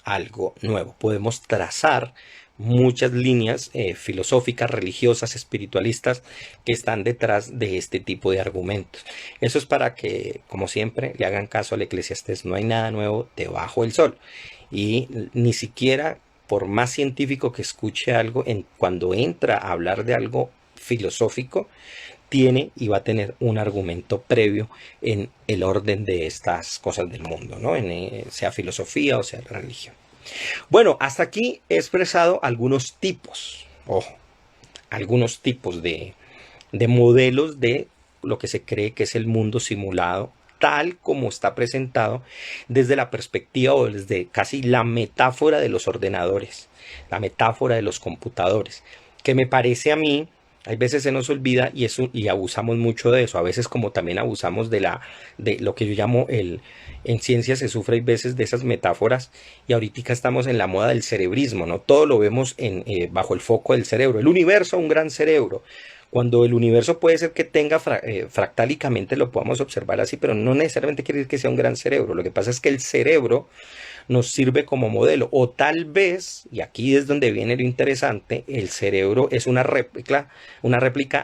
Speaker 1: algo nuevo. Podemos trazar muchas líneas filosóficas, religiosas, espiritualistas que están detrás de este tipo de argumentos. Eso es para que, como siempre, le hagan caso al Eclesiastés. No hay nada nuevo debajo del sol. Y ni siquiera, por más científico que escuche algo, cuando entra a hablar de algo filosófico, tiene y va a tener un argumento previo en el orden de estas cosas del mundo, ¿no? Sea filosofía o sea religión. Bueno, hasta aquí he expresado algunos tipos, ojo, algunos tipos de modelos de lo que se cree que es el mundo simulado, tal como está presentado desde la perspectiva o desde casi la metáfora de los ordenadores, la metáfora de los computadores, que me parece a mí, hay veces se nos olvida y abusamos mucho de eso. A veces, como también abusamos de lo que yo llamo en ciencia se sufre a veces de esas metáforas, y ahorita estamos en la moda del cerebrismo, ¿no? Todo lo vemos bajo el foco del cerebro. El universo, un gran cerebro. Cuando el universo puede ser que tenga fractálicamente, lo podamos observar así, pero no necesariamente quiere decir que sea un gran cerebro. Lo que pasa es que el cerebro nos sirve como modelo, o tal vez, y aquí es donde viene lo interesante, el cerebro es una réplica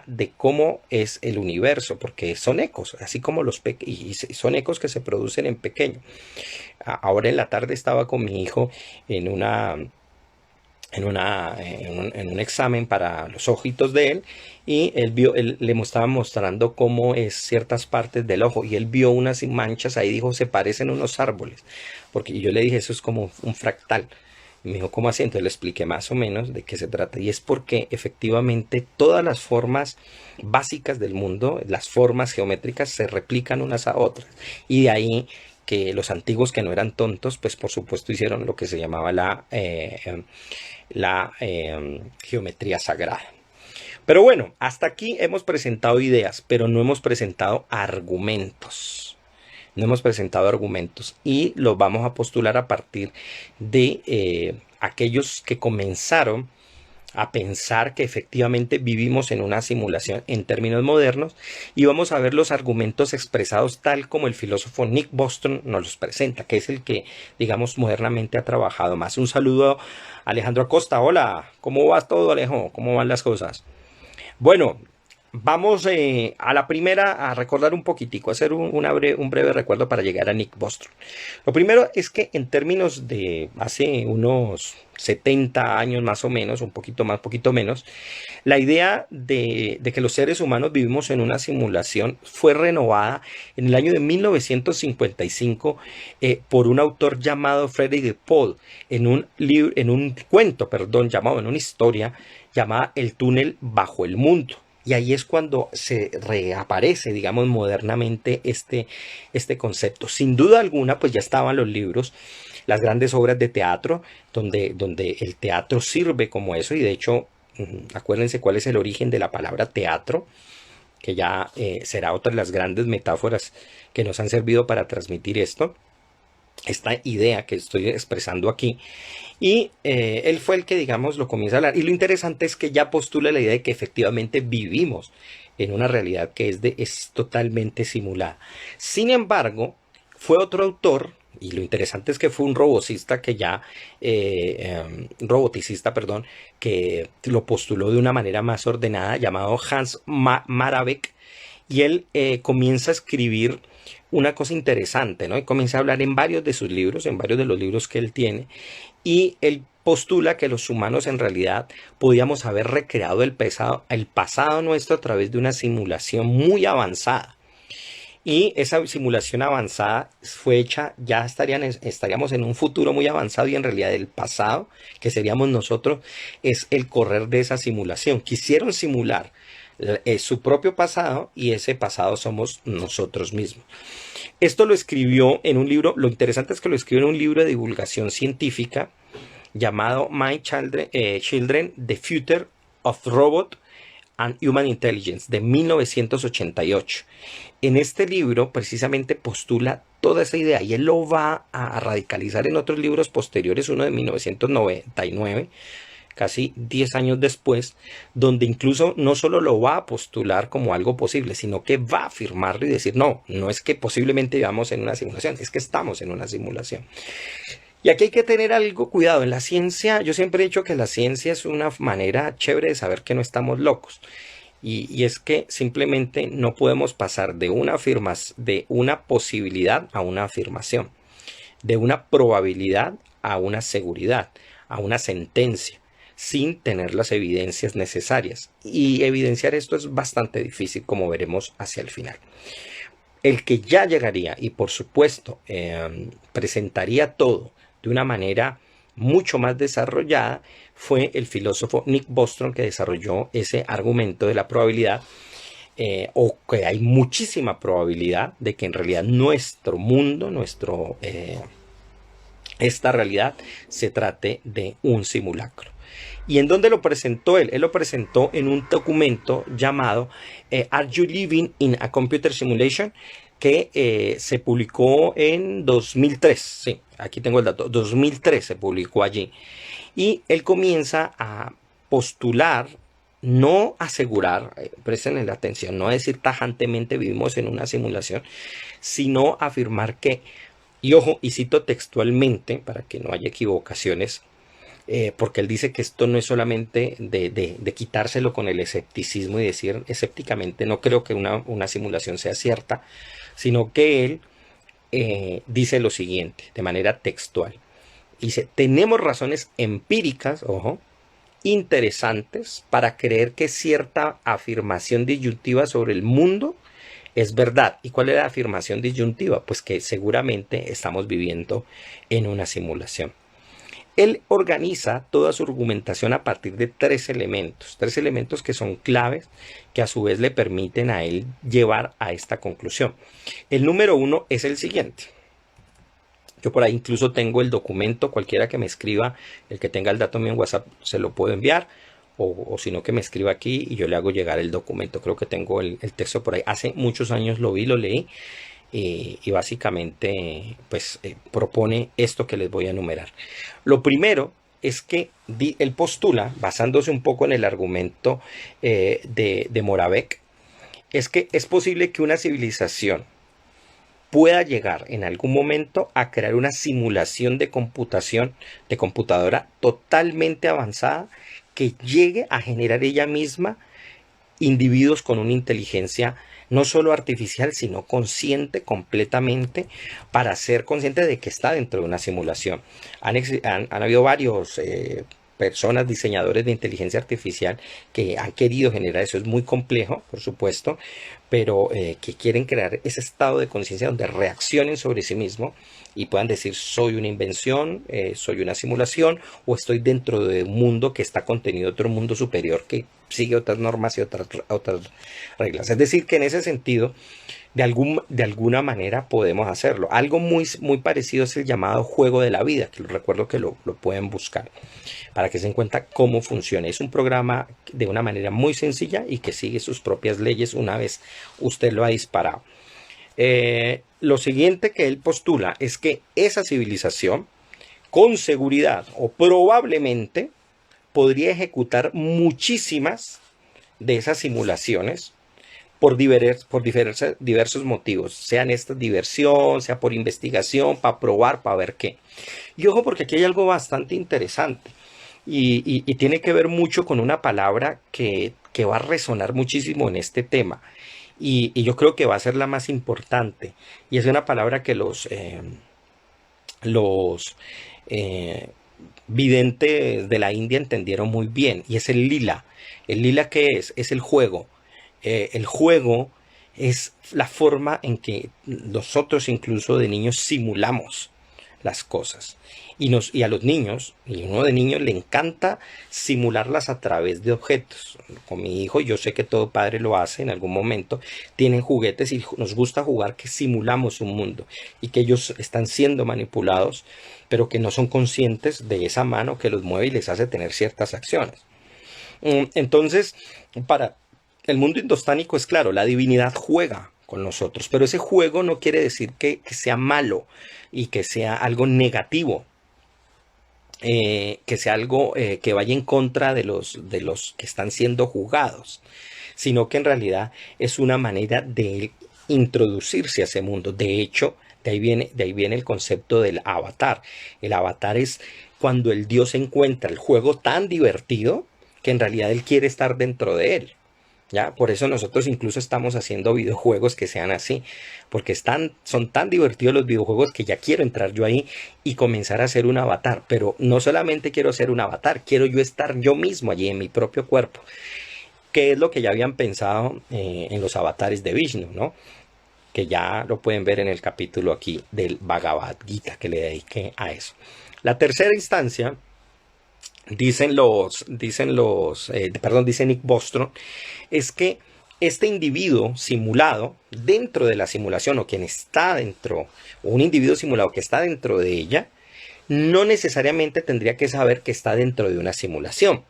Speaker 1: de cómo es el universo, porque son ecos, así como y son ecos que se producen en pequeño. Ahora en la tarde estaba con mi hijo en un examen para los ojitos de él, y él le estaba mostrando cómo es ciertas partes del ojo, y él vio unas manchas ahí, dijo, se parecen unos árboles, porque yo le dije, eso es como un fractal. Y me dijo, ¿cómo así? Entonces le expliqué más o menos de qué se trata, y es porque efectivamente todas las formas básicas del mundo, las formas geométricas, se replican unas a otras, y de ahí que los antiguos, que no eran tontos, pues por supuesto hicieron lo que se llamaba la geometría sagrada. Pero bueno, hasta aquí hemos presentado ideas, pero no hemos presentado argumentos. No hemos presentado argumentos, y los vamos a postular a partir de aquellos que comenzaron a pensar que efectivamente vivimos en una simulación en términos modernos, y vamos a ver los argumentos expresados tal como el filósofo Nick Bostrom nos los presenta, que es el que, digamos, modernamente ha trabajado más. Un saludo a Alejandro Acosta. Hola, ¿cómo va todo, Alejo? ¿Cómo van las cosas? Bueno, vamos a la primera a recordar un poquitico, hacer un breve recuerdo para llegar a Nick Bostrom. Lo primero es que en términos de hace unos 70 años más o menos, un poquito más, poquito menos, la idea de que los seres humanos vivimos en una simulación fue renovada en el año de 1955 por un autor llamado Frederick de Paul en un cuento, llamado, en una historia llamada El túnel bajo el mundo. Y ahí es cuando se reaparece, digamos, modernamente este concepto. Sin duda alguna, pues ya estaban los libros, las grandes obras de teatro, donde el teatro sirve como eso. Y de hecho, acuérdense cuál es el origen de la palabra teatro, que ya será otra de las grandes metáforas que nos han servido para transmitir esto. esta idea que estoy expresando aquí. Y él fue el que, digamos, lo comienza a hablar. Y lo interesante es que ya postula la idea de que efectivamente vivimos en una realidad que es totalmente simulada. Sin embargo, fue otro autor, y lo interesante es que fue un roboticista que ya, roboticista, perdón, que lo postuló de una manera más ordenada, llamado Hans Maravek, y él comienza a escribir una cosa interesante, ¿no? Y comienza a hablar en varios de sus libros, en varios de los libros que él tiene, y él postula que los humanos en realidad podíamos haber recreado el pasado nuestro a través de una simulación muy avanzada. Y esa simulación avanzada fue hecha, ya estaríamos en un futuro muy avanzado y en realidad el pasado, que seríamos nosotros, es el correr de esa simulación. Quisieron simular su propio pasado y ese pasado somos nosotros mismos. Esto lo escribió en un libro, lo interesante es que lo escribió en un libro de divulgación científica llamado My Children, The Future of Robot and Human Intelligence de 1988. En este libro precisamente postula toda esa idea y él lo va a radicalizar en otros libros posteriores, uno de 1999, casi 10 años después, donde incluso no solo lo va a postular como algo posible, sino que va a afirmarlo y decir, no, no es que posiblemente vivamos en una simulación, es que estamos en una simulación. Y aquí hay que tener algo cuidado. En la ciencia, yo siempre he dicho que la ciencia es una manera chévere de saber que no estamos locos. Y es que simplemente no podemos pasar de una posibilidad a una afirmación, de una probabilidad a una seguridad, a una sentencia, sin tener las evidencias necesarias. Y evidenciar esto es bastante difícil, como veremos hacia el final. El que ya llegaría y por supuesto presentaría todo de una manera mucho más desarrollada fue el filósofo Nick Bostrom, que desarrolló ese argumento de la probabilidad, o que hay muchísima probabilidad de que en realidad nuestro mundo, esta realidad se trate de un simulacro. ¿Y en dónde lo presentó él? Él lo presentó en un documento llamado Are You Living in a Computer Simulation? Que se publicó en 2003. Sí, aquí tengo el dato. 2003 se publicó allí. Y él comienza a postular, no asegurar, presten la atención, no decir tajantemente vivimos en una simulación, sino afirmar que, y ojo, y cito textualmente para que no haya equivocaciones, porque él dice que esto no es solamente de quitárselo con el escepticismo y decir escépticamente no creo que una simulación sea cierta, sino que él dice lo siguiente de manera textual. Dice, tenemos razones empíricas, ojo, interesantes para creer que cierta afirmación disyuntiva sobre el mundo es verdad. ¿Y cuál es la afirmación disyuntiva? Pues que seguramente estamos viviendo en una simulación. Él organiza toda su argumentación a partir de tres elementos que son claves, que a su vez le permiten a él llevar a esta conclusión. El número uno es el siguiente. Yo por ahí incluso tengo el documento, cualquiera que me escriba, el que tenga el dato mío en WhatsApp se lo puedo enviar, o si no que me escriba aquí y yo le hago llegar el documento. Creo que tengo el texto por ahí. Hace muchos años lo vi, lo leí. Y básicamente pues propone esto que les voy a enumerar. Lo primero es que él postula, basándose un poco en el argumento de Moravec, es que es posible que una civilización pueda llegar en algún momento a crear una simulación de computación, de computadora totalmente avanzada, que llegue a generar ella misma individuos con una inteligencia no solo artificial, sino consciente completamente, para ser consciente de que está dentro de una simulación. Han habido varios personas, diseñadores de inteligencia artificial que han querido generar eso. Es muy complejo, por supuesto, pero que quieren crear ese estado de conciencia donde reaccionen sobre sí mismo y puedan decir soy una invención, soy una simulación, o estoy dentro de un mundo que está contenido otro mundo superior que sigue otras normas y otras reglas. Es decir, que en ese sentido, de alguna manera podemos hacerlo. Algo muy parecido es el llamado juego de la vida, que recuerdo que lo pueden buscar para que se den cuenta cómo funciona. Es un programa de una manera muy sencilla y que sigue sus propias leyes una vez usted lo ha disparado. Lo siguiente que él postula es que esa civilización, con seguridad o probablemente, podría ejecutar muchísimas de esas simulaciones por diversos motivos, sean esta diversión, sea por investigación, para probar, para ver qué. Y ojo, porque aquí hay algo bastante interesante y tiene que ver mucho con una palabra que va a resonar muchísimo en este tema. Y yo creo que va a ser la más importante. Y es una palabra que los eh, videntes de la India entendieron muy bien. Y es el lila. ¿El lila qué es? Es el juego. El juego es la forma en que nosotros incluso de niños simulamos las cosas. Y a los niños, y uno de niños le encanta simularlas a través de objetos. Con mi hijo, yo sé que todo padre lo hace en algún momento, tienen juguetes y nos gusta jugar que simulamos un mundo y que ellos están siendo manipulados, pero que no son conscientes de esa mano que los mueve y les hace tener ciertas acciones. Entonces, para el mundo indostánico es claro, la divinidad juega con nosotros, pero ese juego no quiere decir que sea malo y que sea algo negativo, que sea algo que vaya en contra de los que están siendo jugados, sino que en realidad es una manera de introducirse a ese mundo. De hecho, de ahí viene el concepto del avatar. El avatar es cuando el dios encuentra el juego tan divertido que en realidad él quiere estar dentro de él. ¿Ya? Por eso nosotros incluso estamos haciendo videojuegos que sean así, porque son tan divertidos los videojuegos que ya quiero entrar yo ahí y comenzar a hacer un avatar, pero no solamente quiero ser un avatar, quiero yo estar yo mismo allí en mi propio cuerpo, que es lo que ya habían pensado en los avatares de Vishnu, ¿no? Que ya lo pueden ver en el capítulo aquí del Bhagavad Gita que le dediqué a eso. La tercera instancia, dice Nick Bostrom, es que este individuo simulado dentro de la simulación o quien está dentro, o un individuo simulado que está dentro de ella, no necesariamente tendría que saber que está dentro de una simulación.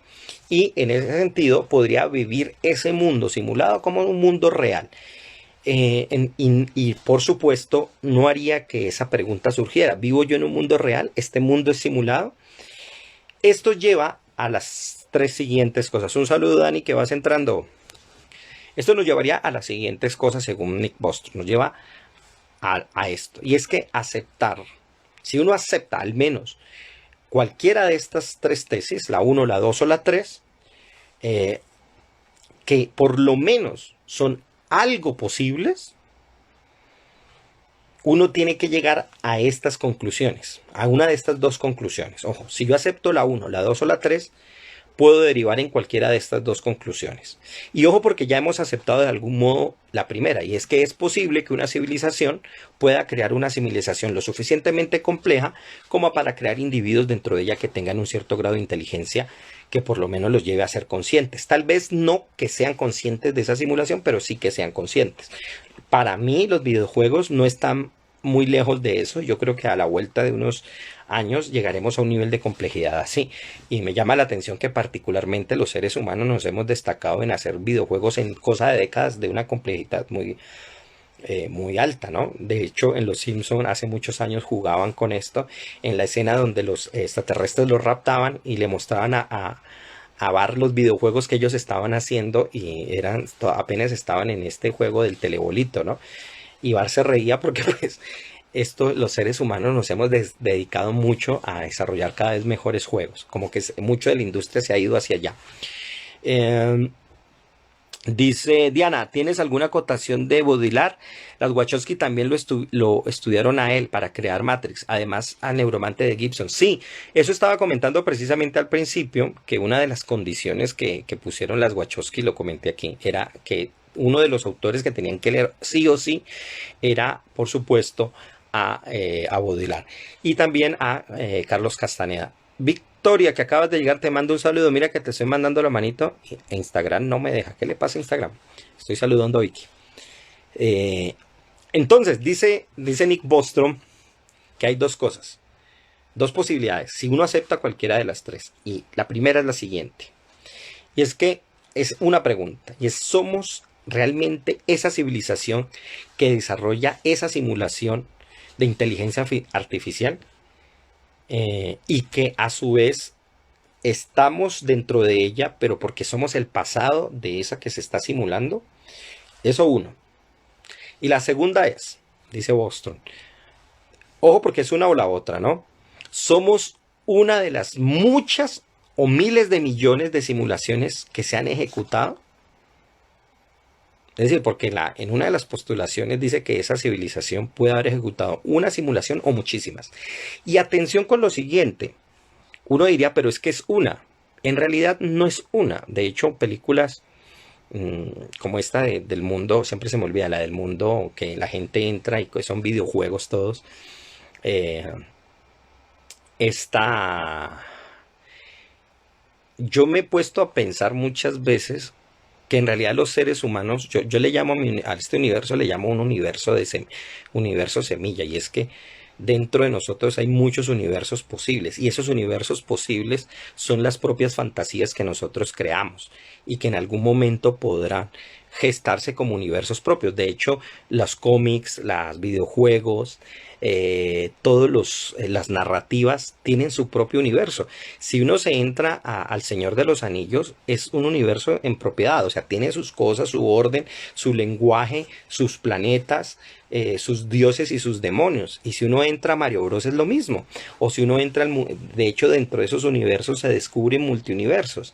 Speaker 1: Y en ese sentido podría vivir ese mundo simulado como un mundo real. Y por supuesto no haría que esa pregunta surgiera. ¿Vivo yo en un mundo real? ¿Este mundo es simulado? Esto lleva a las tres siguientes cosas. Un saludo, Dani, que vas entrando. Esto nos llevaría a las siguientes cosas según Nick Bostrom. Nos lleva a esto. Y es que aceptar, si uno acepta al menos cualquiera de estas tres tesis, la 1, la 2 o la 3, que por lo menos son algo posibles, uno tiene que llegar a estas conclusiones, a una de estas dos conclusiones. Ojo, si yo acepto la 1, la 2 o la 3, puedo derivar en cualquiera de estas dos conclusiones. Y ojo, porque ya hemos aceptado de algún modo la primera, y es que es posible que una civilización pueda crear una civilización lo suficientemente compleja como para crear individuos dentro de ella que tengan un cierto grado de inteligencia que por lo menos los lleve a ser conscientes. Tal vez no que sean conscientes de esa simulación, pero sí que sean conscientes. Para mí los videojuegos no están muy lejos de eso. Yo creo que a la vuelta de unos años llegaremos a un nivel de complejidad así. Y me llama la atención que particularmente los seres humanos nos hemos destacado en hacer videojuegos en cosa de décadas de una complejidad muy alta, ¿no? De hecho, en Los Simpson hace muchos años jugaban con esto, en la escena donde los extraterrestres los raptaban y le mostraban a Bar los videojuegos que ellos estaban haciendo y apenas estaban en este juego del telebolito, ¿no? Y Bar se reía porque pues los seres humanos nos hemos dedicado mucho a desarrollar cada vez mejores juegos, como que mucho de la industria se ha ido hacia allá. Dice Diana, ¿tienes alguna acotación de Baudrillard? Las Wachowski también lo estudiaron a él para crear Matrix, además al Neuromante de Gibson. Sí, eso estaba comentando precisamente al principio, que una de las condiciones que pusieron las Wachowski, lo comenté aquí, era que uno de los autores que tenían que leer sí o sí era, por supuesto, a Baudrillard y también a Carlos Castaneda. Victoria, que acabas de llegar, te mando un saludo. Mira que te estoy mandando la manito. Instagram no me deja. ¿Qué le pasa a Instagram? Estoy saludando a Vicky. Entonces, dice Nick Bostrom que hay dos cosas, dos posibilidades. Si uno acepta cualquiera de las tres. Y la primera es la siguiente. Y es que es una pregunta. Y es, ¿somos realmente esa civilización que desarrolla esa simulación de inteligencia artificial, y que a su vez estamos dentro de ella, pero porque somos el pasado de esa que se está simulando. Eso uno. Y la segunda es, dice Bostrom, ojo porque es una o la otra, ¿no? Somos una de las muchas o miles de millones de simulaciones que se han ejecutado. Es decir, porque en una de las postulaciones dice que esa civilización puede haber ejecutado una simulación o muchísimas. Y atención con lo siguiente, uno diría, pero es que es una. En realidad no es una. De hecho, películas como esta del mundo, siempre se me olvida, la del mundo, que la gente entra y que son videojuegos todos. eh, esta... Yo me he puesto a pensar muchas veces que en realidad los seres humanos, yo le llamo a este universo, le llamo un universo universo semilla, y es que dentro de nosotros hay muchos universos posibles, y esos universos posibles son las propias fantasías que nosotros creamos y que en algún momento podrán gestarse como universos propios. De hecho, los cómics, los videojuegos, las narrativas tienen su propio universo. Si uno se entra al Señor de los Anillos, es un universo en propiedad, o sea, tiene sus cosas, su orden, su lenguaje, sus planetas, sus dioses y sus demonios. Y si uno entra a Mario Bros es lo mismo. O si uno entra de hecho, dentro de esos universos se descubren multiuniversos.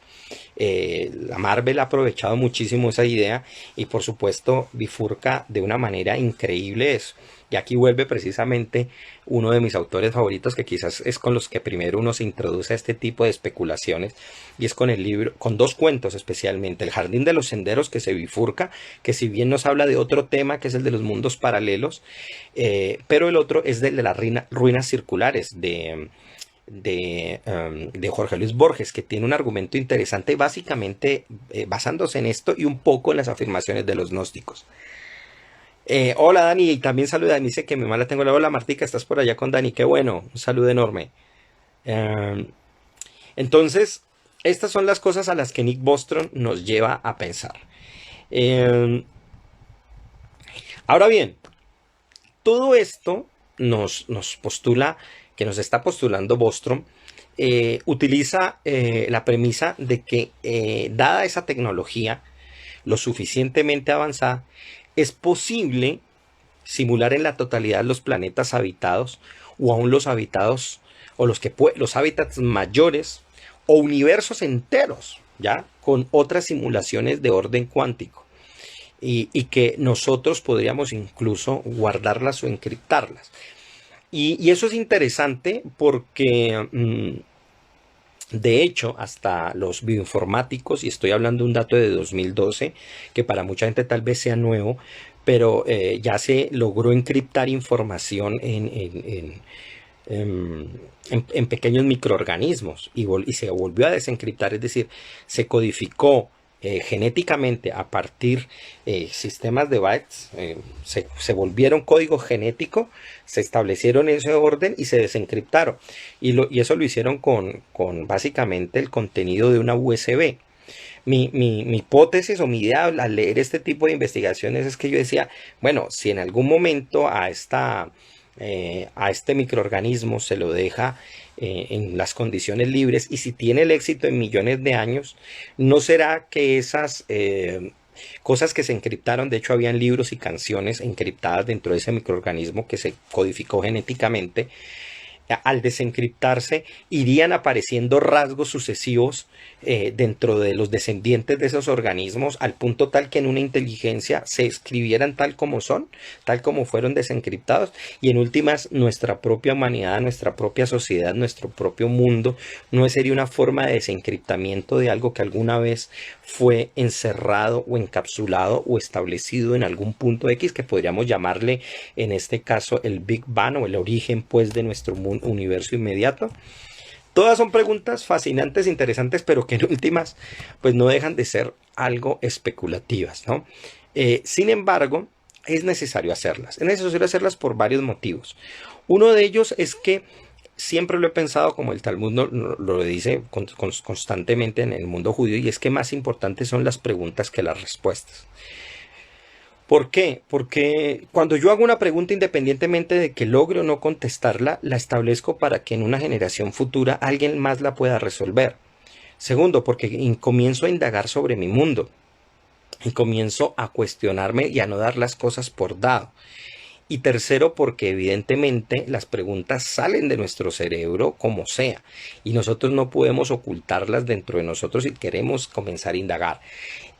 Speaker 1: La Marvel ha aprovechado muchísimo esa idea y por supuesto bifurca de una manera increíble eso. Y aquí vuelve precisamente uno de mis autores favoritos, que quizás es con los que primero uno se introduce a este tipo de especulaciones, y es con el libro, con dos cuentos especialmente, El Jardín de los Senderos, que se bifurca, que si bien nos habla de otro tema, que es el de los mundos paralelos, pero el otro es de las ruinas circulares de Jorge Luis Borges, que tiene un argumento interesante básicamente basándose en esto y un poco en las afirmaciones de los gnósticos. Hola Dani, y también saluda, dice que mi mamá la tengo. Hola Martica, estás por allá con Dani, qué bueno, un saludo enorme. Entonces, estas son las cosas a las que Nick Bostrom nos lleva a pensar. Ahora bien, todo esto nos postula, que nos está postulando Bostrom, utiliza la premisa de que dada esa tecnología lo suficientemente avanzada, es posible simular en la totalidad los planetas habitados, o aún los habitados, o los hábitats mayores, o universos enteros, ya con otras simulaciones de orden cuántico, y que nosotros podríamos incluso guardarlas o encriptarlas. Y eso es interesante porque de hecho, hasta los bioinformáticos, y estoy hablando de un dato de 2012, que para mucha gente tal vez sea nuevo, pero ya se logró encriptar información en pequeños microorganismos, y se volvió a desencriptar, es decir, se codificó genéticamente a partir sistemas de bytes, se volvieron código genético, se establecieron ese orden y se desencriptaron, y eso lo hicieron con básicamente el contenido de una USB. Mi hipótesis o mi idea al leer este tipo de investigaciones es que yo decía, bueno, si en algún momento a este microorganismo se lo deja en las condiciones libres, y si tiene el éxito en millones de años, ¿no será que esas cosas que se encriptaron, de hecho habían libros y canciones encriptadas dentro de ese microorganismo que se codificó genéticamente, al desencriptarse irían apareciendo rasgos sucesivos dentro de los descendientes de esos organismos, al punto tal que en una inteligencia se escribieran tal como son, tal como fueron desencriptados, y en últimas nuestra propia humanidad, nuestra propia sociedad, nuestro propio mundo no sería una forma de desencriptamiento de algo que alguna vez fue encerrado o encapsulado o establecido en algún punto X, que podríamos llamarle en este caso el Big Bang, o el origen pues de nuestro universo inmediato. Todas son preguntas fascinantes, interesantes, pero que en últimas pues no dejan de ser algo especulativas, ¿no? Sin embargo, es necesario hacerlas. Es necesario hacerlas por varios motivos. Uno de ellos es que siempre lo he pensado, como el Talmud lo dice constantemente en el mundo judío, y es que más importantes son las preguntas que las respuestas. ¿Por qué? Porque cuando yo hago una pregunta, independientemente de que logre o no contestarla, la establezco para que en una generación futura alguien más la pueda resolver. Segundo, porque comienzo a indagar sobre mi mundo y comienzo a cuestionarme y a no dar las cosas por dado. Y tercero, porque evidentemente las preguntas salen de nuestro cerebro como sea, y nosotros no podemos ocultarlas dentro de nosotros si queremos comenzar a indagar.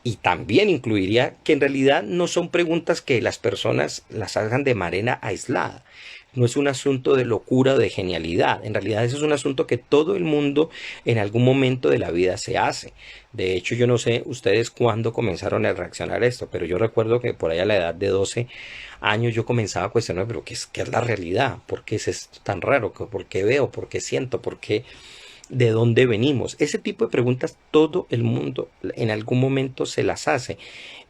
Speaker 1: Y también incluiría que en realidad no son preguntas que las personas las hagan de manera aislada. No es un asunto de locura o de genialidad. En realidad eso es un asunto que todo el mundo en algún momento de la vida se hace. De hecho, yo no sé ustedes cuándo comenzaron a reaccionar a esto, pero yo recuerdo que por ahí a la edad de 12 años yo comenzaba a cuestionar, pero qué es la realidad? ¿Por qué es esto tan raro? ¿Por qué veo? ¿Por qué siento? ¿Por qué? ¿De dónde venimos? Ese tipo de preguntas todo el mundo en algún momento se las hace.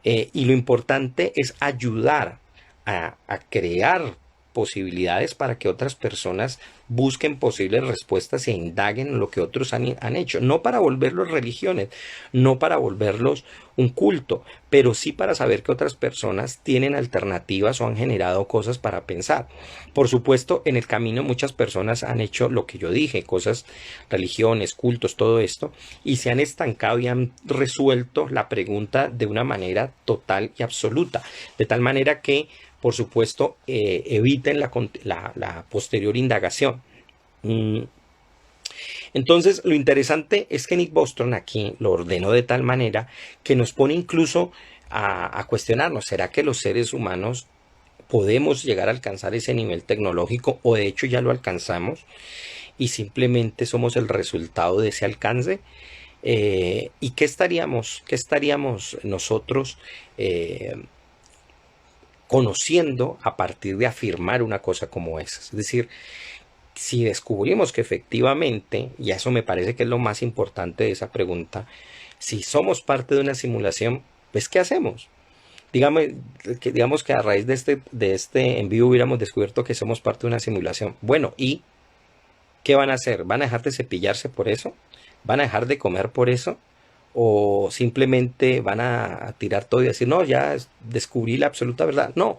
Speaker 1: Y lo importante es ayudar a crear posibilidades para que otras personas busquen posibles respuestas e indaguen en lo que otros han hecho. No para volverlos religiones, no para volverlos un culto, pero sí para saber que otras personas tienen alternativas o han generado cosas para pensar. Por supuesto, en el camino muchas personas han hecho lo que yo dije, cosas, religiones, cultos, todo esto, y se han estancado y han resuelto la pregunta de una manera total y absoluta, de tal manera que por supuesto, eviten la posterior indagación. Entonces, lo interesante es que Nick Bostrom aquí lo ordenó de tal manera que nos pone incluso a cuestionarnos, ¿será que los seres humanos podemos llegar a alcanzar ese nivel tecnológico o de hecho ya lo alcanzamos y simplemente somos el resultado de ese alcance? ¿Y qué estaríamos nosotros conociendo a partir de afirmar una cosa como esa? Es decir, si descubrimos que efectivamente, y eso me parece que es lo más importante de esa pregunta, si somos parte de una simulación, pues ¿qué hacemos? Digamos que a raíz de este envío hubiéramos descubierto que somos parte de una simulación. Bueno, ¿y qué van a hacer? ¿Van a dejar de cepillarse por eso? ¿Van a dejar de comer por eso? ¿O simplemente van a tirar todo y decir, no, ya descubrí la absoluta verdad? No,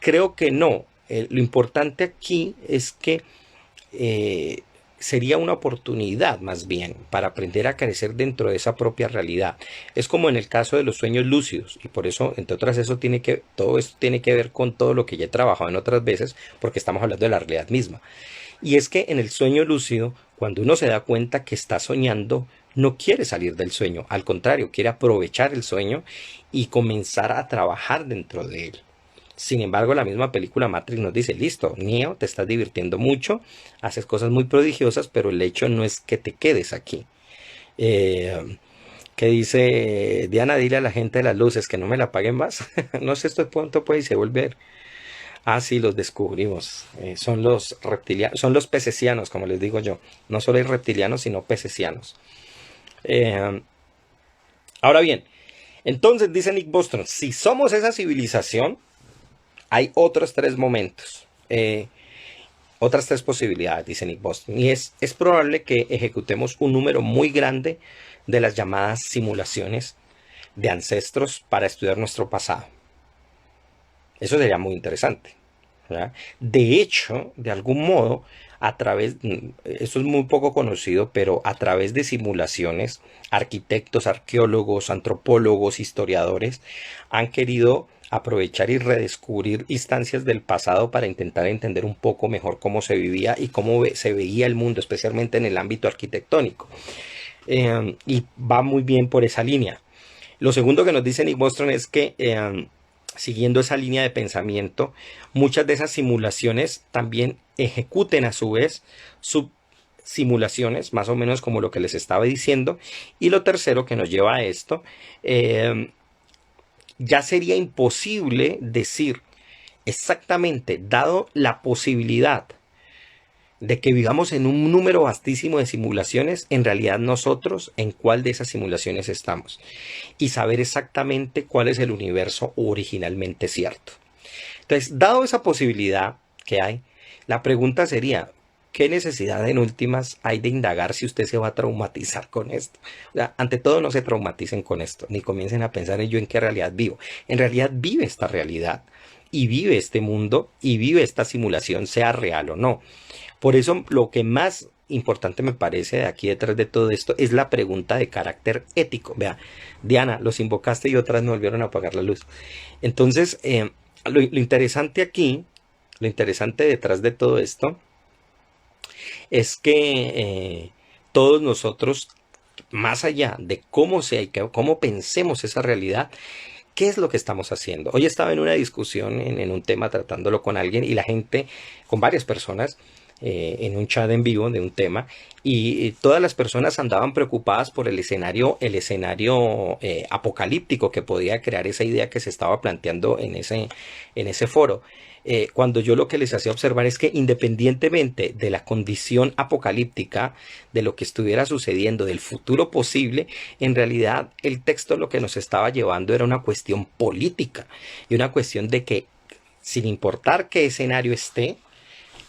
Speaker 1: creo que no. Lo importante aquí es que eh, sería una oportunidad más bien para aprender a crecer dentro de esa propia realidad. Es como en el caso de los sueños lúcidos, y por eso, entre otras, todo esto tiene que ver con todo lo que ya he trabajado en otras veces, porque estamos hablando de la realidad misma. Y es que en el sueño lúcido, cuando uno se da cuenta que está soñando, no quiere salir del sueño, al contrario, quiere aprovechar el sueño y comenzar a trabajar dentro de él. Sin embargo, la misma película Matrix nos dice, listo, Neo, te estás divirtiendo mucho, haces cosas muy prodigiosas, pero el hecho no es que te quedes aquí. Que dice, Diana, dile a la gente de las luces que no me la paguen más. No sé esto cuánto puede se volver. Ah, sí, los descubrimos. Son los reptilianos, son los pececianos, como les digo yo. No solo hay reptilianos, sino pececianos. Eh, Ahora bien, entonces dice Nick Bostrom, si somos esa civilización, hay otros tres momentos, otras tres posibilidades, dice Nick Bostrom. Y es probable que ejecutemos un número muy grande de las llamadas simulaciones de ancestros para estudiar nuestro pasado. Eso sería muy interesante, ¿verdad? De hecho, de algún modo, esto es muy poco conocido, pero a través de simulaciones, arquitectos, arqueólogos, antropólogos, historiadores han querido aprovechar y redescubrir instancias del pasado para intentar entender un poco mejor cómo se vivía y cómo se veía el mundo, especialmente en el ámbito arquitectónico. Y va muy bien por esa línea. Lo segundo que nos dice Nick Bostrom es que siguiendo esa línea de pensamiento, muchas de esas simulaciones también ejecuten a su vez subsimulaciones, más o menos como lo que les estaba diciendo. Y lo tercero que nos lleva a esto, ya sería imposible decir exactamente, dado la posibilidad de que vivamos en un número vastísimo de simulaciones, en realidad nosotros en cuál de esas simulaciones estamos y saber exactamente cuál es el universo originalmente cierto. Entonces, dado esa posibilidad que hay, la pregunta sería, ¿qué necesidad en últimas hay de indagar si usted se va a traumatizar con esto? O sea, ante todo no se traumaticen con esto, ni comiencen a pensar en yo en qué realidad vivo. En realidad vive esta realidad y vive este mundo y vive esta simulación, sea real o no. Por eso lo que más importante me parece de aquí detrás de todo esto es la pregunta de carácter ético. Vea, Diana, los invocaste y otras me volvieron a apagar la luz. Entonces, lo interesante aquí, lo interesante detrás de todo esto es que todos nosotros, más allá de cómo sea y cómo pensemos esa realidad, ¿qué es lo que estamos haciendo? Hoy estaba en una discusión en un tema tratándolo con alguien y la gente, con varias personas, en un chat en vivo de un tema y todas las personas andaban preocupadas por el escenario apocalíptico que podía crear esa idea que se estaba planteando en ese foro. Cuando yo lo que les hacía observar es que independientemente de la condición apocalíptica, de lo que estuviera sucediendo, del futuro posible, en realidad el texto lo que nos estaba llevando era una cuestión política y una cuestión de que sin importar qué escenario esté,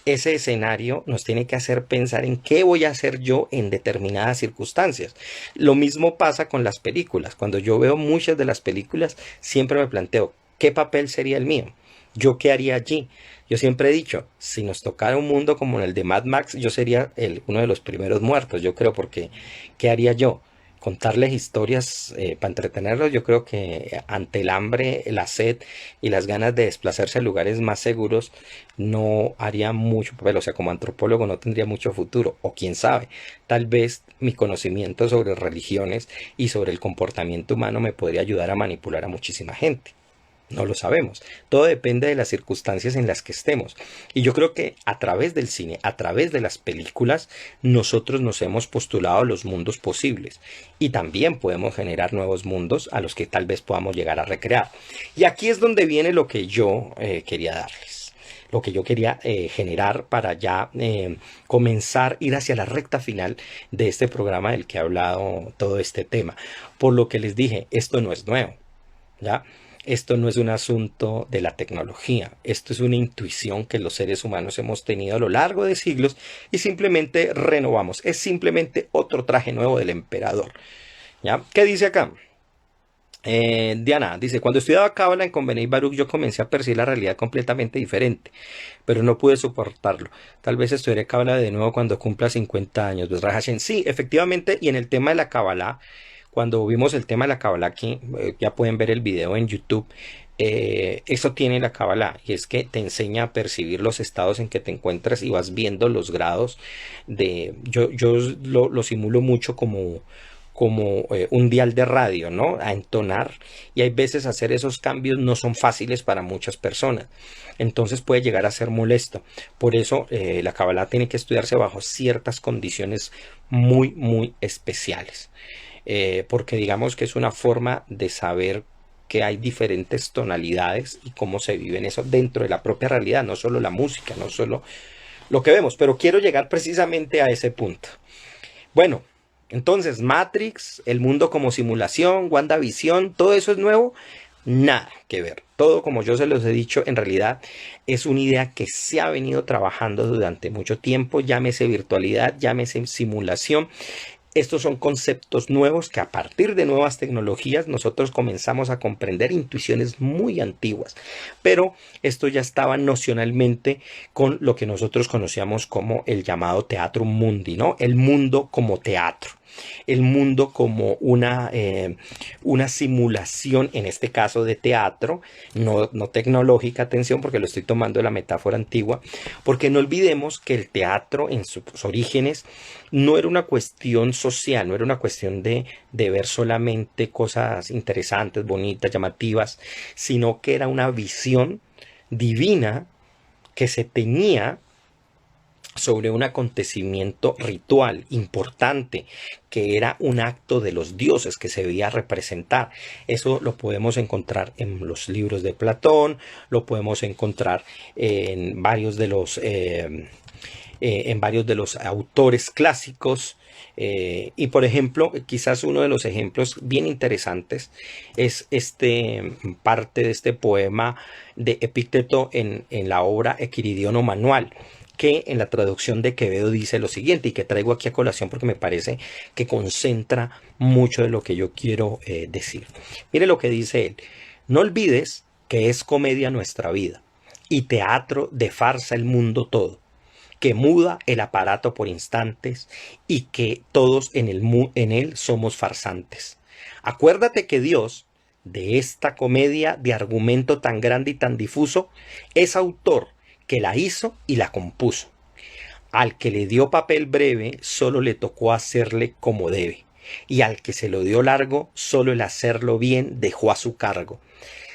Speaker 1: ese escenario nos tiene que hacer pensar en qué voy a hacer yo en determinadas circunstancias. Lo mismo pasa con las películas. Cuando yo veo muchas de las películas, siempre me planteo, ¿qué papel sería el mío? ¿Yo qué haría allí? Yo siempre he dicho, si nos tocara un mundo como el de Mad Max, yo sería uno de los primeros muertos, yo creo, porque ¿qué haría yo? Contarles historias para entretenerlos. Yo creo que ante el hambre, la sed y las ganas de desplazarse a lugares más seguros no haría mucho papel. O sea, como antropólogo no tendría mucho futuro. O quién sabe, tal vez mi conocimiento sobre religiones y sobre el comportamiento humano me podría ayudar a manipular a muchísima gente. No lo sabemos. Todo depende de las circunstancias en las que estemos. Y yo creo que a través del cine, a través de las películas, nosotros nos hemos postulado los mundos posibles. Y también podemos generar nuevos mundos a los que tal vez podamos llegar a recrear. Y aquí es donde viene lo que yo quería darles. Lo que yo quería generar para ya comenzar a ir hacia la recta final de este programa del que he hablado todo este tema. Por lo que les dije, esto no es nuevo, ¿ya? Esto no es un asunto de la tecnología, esto es una intuición que los seres humanos hemos tenido a lo largo de siglos y simplemente renovamos. Es simplemente otro traje nuevo del emperador. ¿Ya? ¿Qué dice acá? Diana dice, cuando estudiaba Cábala en Convené Baruch yo comencé a percibir la realidad completamente diferente, pero no pude soportarlo. Tal vez estudiaré Cábala de nuevo cuando cumpla 50 años. Pues Hashem, sí, efectivamente, y en el tema de la Cábala, cuando vimos el tema de la Kabbalah aquí, ya pueden ver el video en YouTube. Eso tiene la Kabbalah y es que te enseña a percibir los estados en que te encuentras y vas viendo los grados de... Yo lo simulo mucho como un dial de radio, ¿no? A entonar y hay veces hacer esos cambios no son fáciles para muchas personas. Entonces puede llegar a ser molesto. Por eso la Kabbalah tiene que estudiarse bajo ciertas condiciones muy, muy especiales. Porque digamos que es una forma de saber que hay diferentes tonalidades y cómo se vive en eso dentro de la propia realidad, no solo la música, no solo lo que vemos, pero quiero llegar precisamente a ese punto. Bueno, entonces Matrix, el mundo como simulación, WandaVision, todo eso es nuevo, nada que ver. Todo, como yo se los he dicho, en realidad es una idea que se ha venido trabajando durante mucho tiempo, llámese virtualidad, llámese simulación. Estos son conceptos nuevos que a partir de nuevas tecnologías nosotros comenzamos a comprender intuiciones muy antiguas, pero esto ya estaba nocionalmente con lo que nosotros conocíamos como el llamado teatrum mundi, ¿no? El mundo como teatro. El mundo como una simulación, en este caso de teatro, no tecnológica, atención, porque lo estoy tomando de la metáfora antigua, porque no olvidemos que el teatro en sus orígenes no era una cuestión social, no era una cuestión de ver solamente cosas interesantes, bonitas, llamativas, sino que era una visión divina que se tenía sobre un acontecimiento ritual importante que era un acto de los dioses que se debía representar. Eso lo podemos encontrar en los libros de Platón, lo podemos encontrar en varios de los autores clásicos. Y por ejemplo, quizás uno de los ejemplos bien interesantes es parte de este poema de Epicteto en la obra Equiridión o Manual, que en la traducción de Quevedo dice lo siguiente, y que traigo aquí a colación porque me parece que concentra mucho de lo que yo quiero decir. Mire lo que dice él: no olvides que es comedia nuestra vida y teatro de farsa el mundo todo, que muda el aparato por instantes y que todos en él somos farsantes. Acuérdate que Dios, de esta comedia de argumento tan grande y tan difuso, es autor, que la hizo y la compuso. Al que le dio papel breve, solo le tocó hacerle como debe, y al que se lo dio largo, solo el hacerlo bien dejó a su cargo.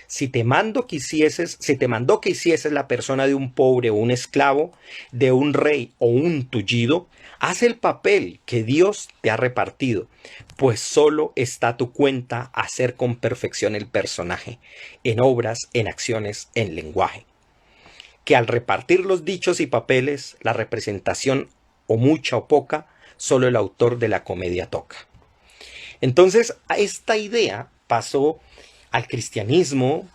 Speaker 1: Si te mandó que hicieses la persona de un pobre o un esclavo, de un rey o un tullido, haz el papel que Dios te ha repartido, pues solo está a tu cuenta hacer con perfección el personaje, en obras, en acciones, en lenguaje. Que al repartir los dichos y papeles, la representación, o mucha o poca, solo el autor de la comedia toca. Entonces, a esta idea pasó al cristianismo,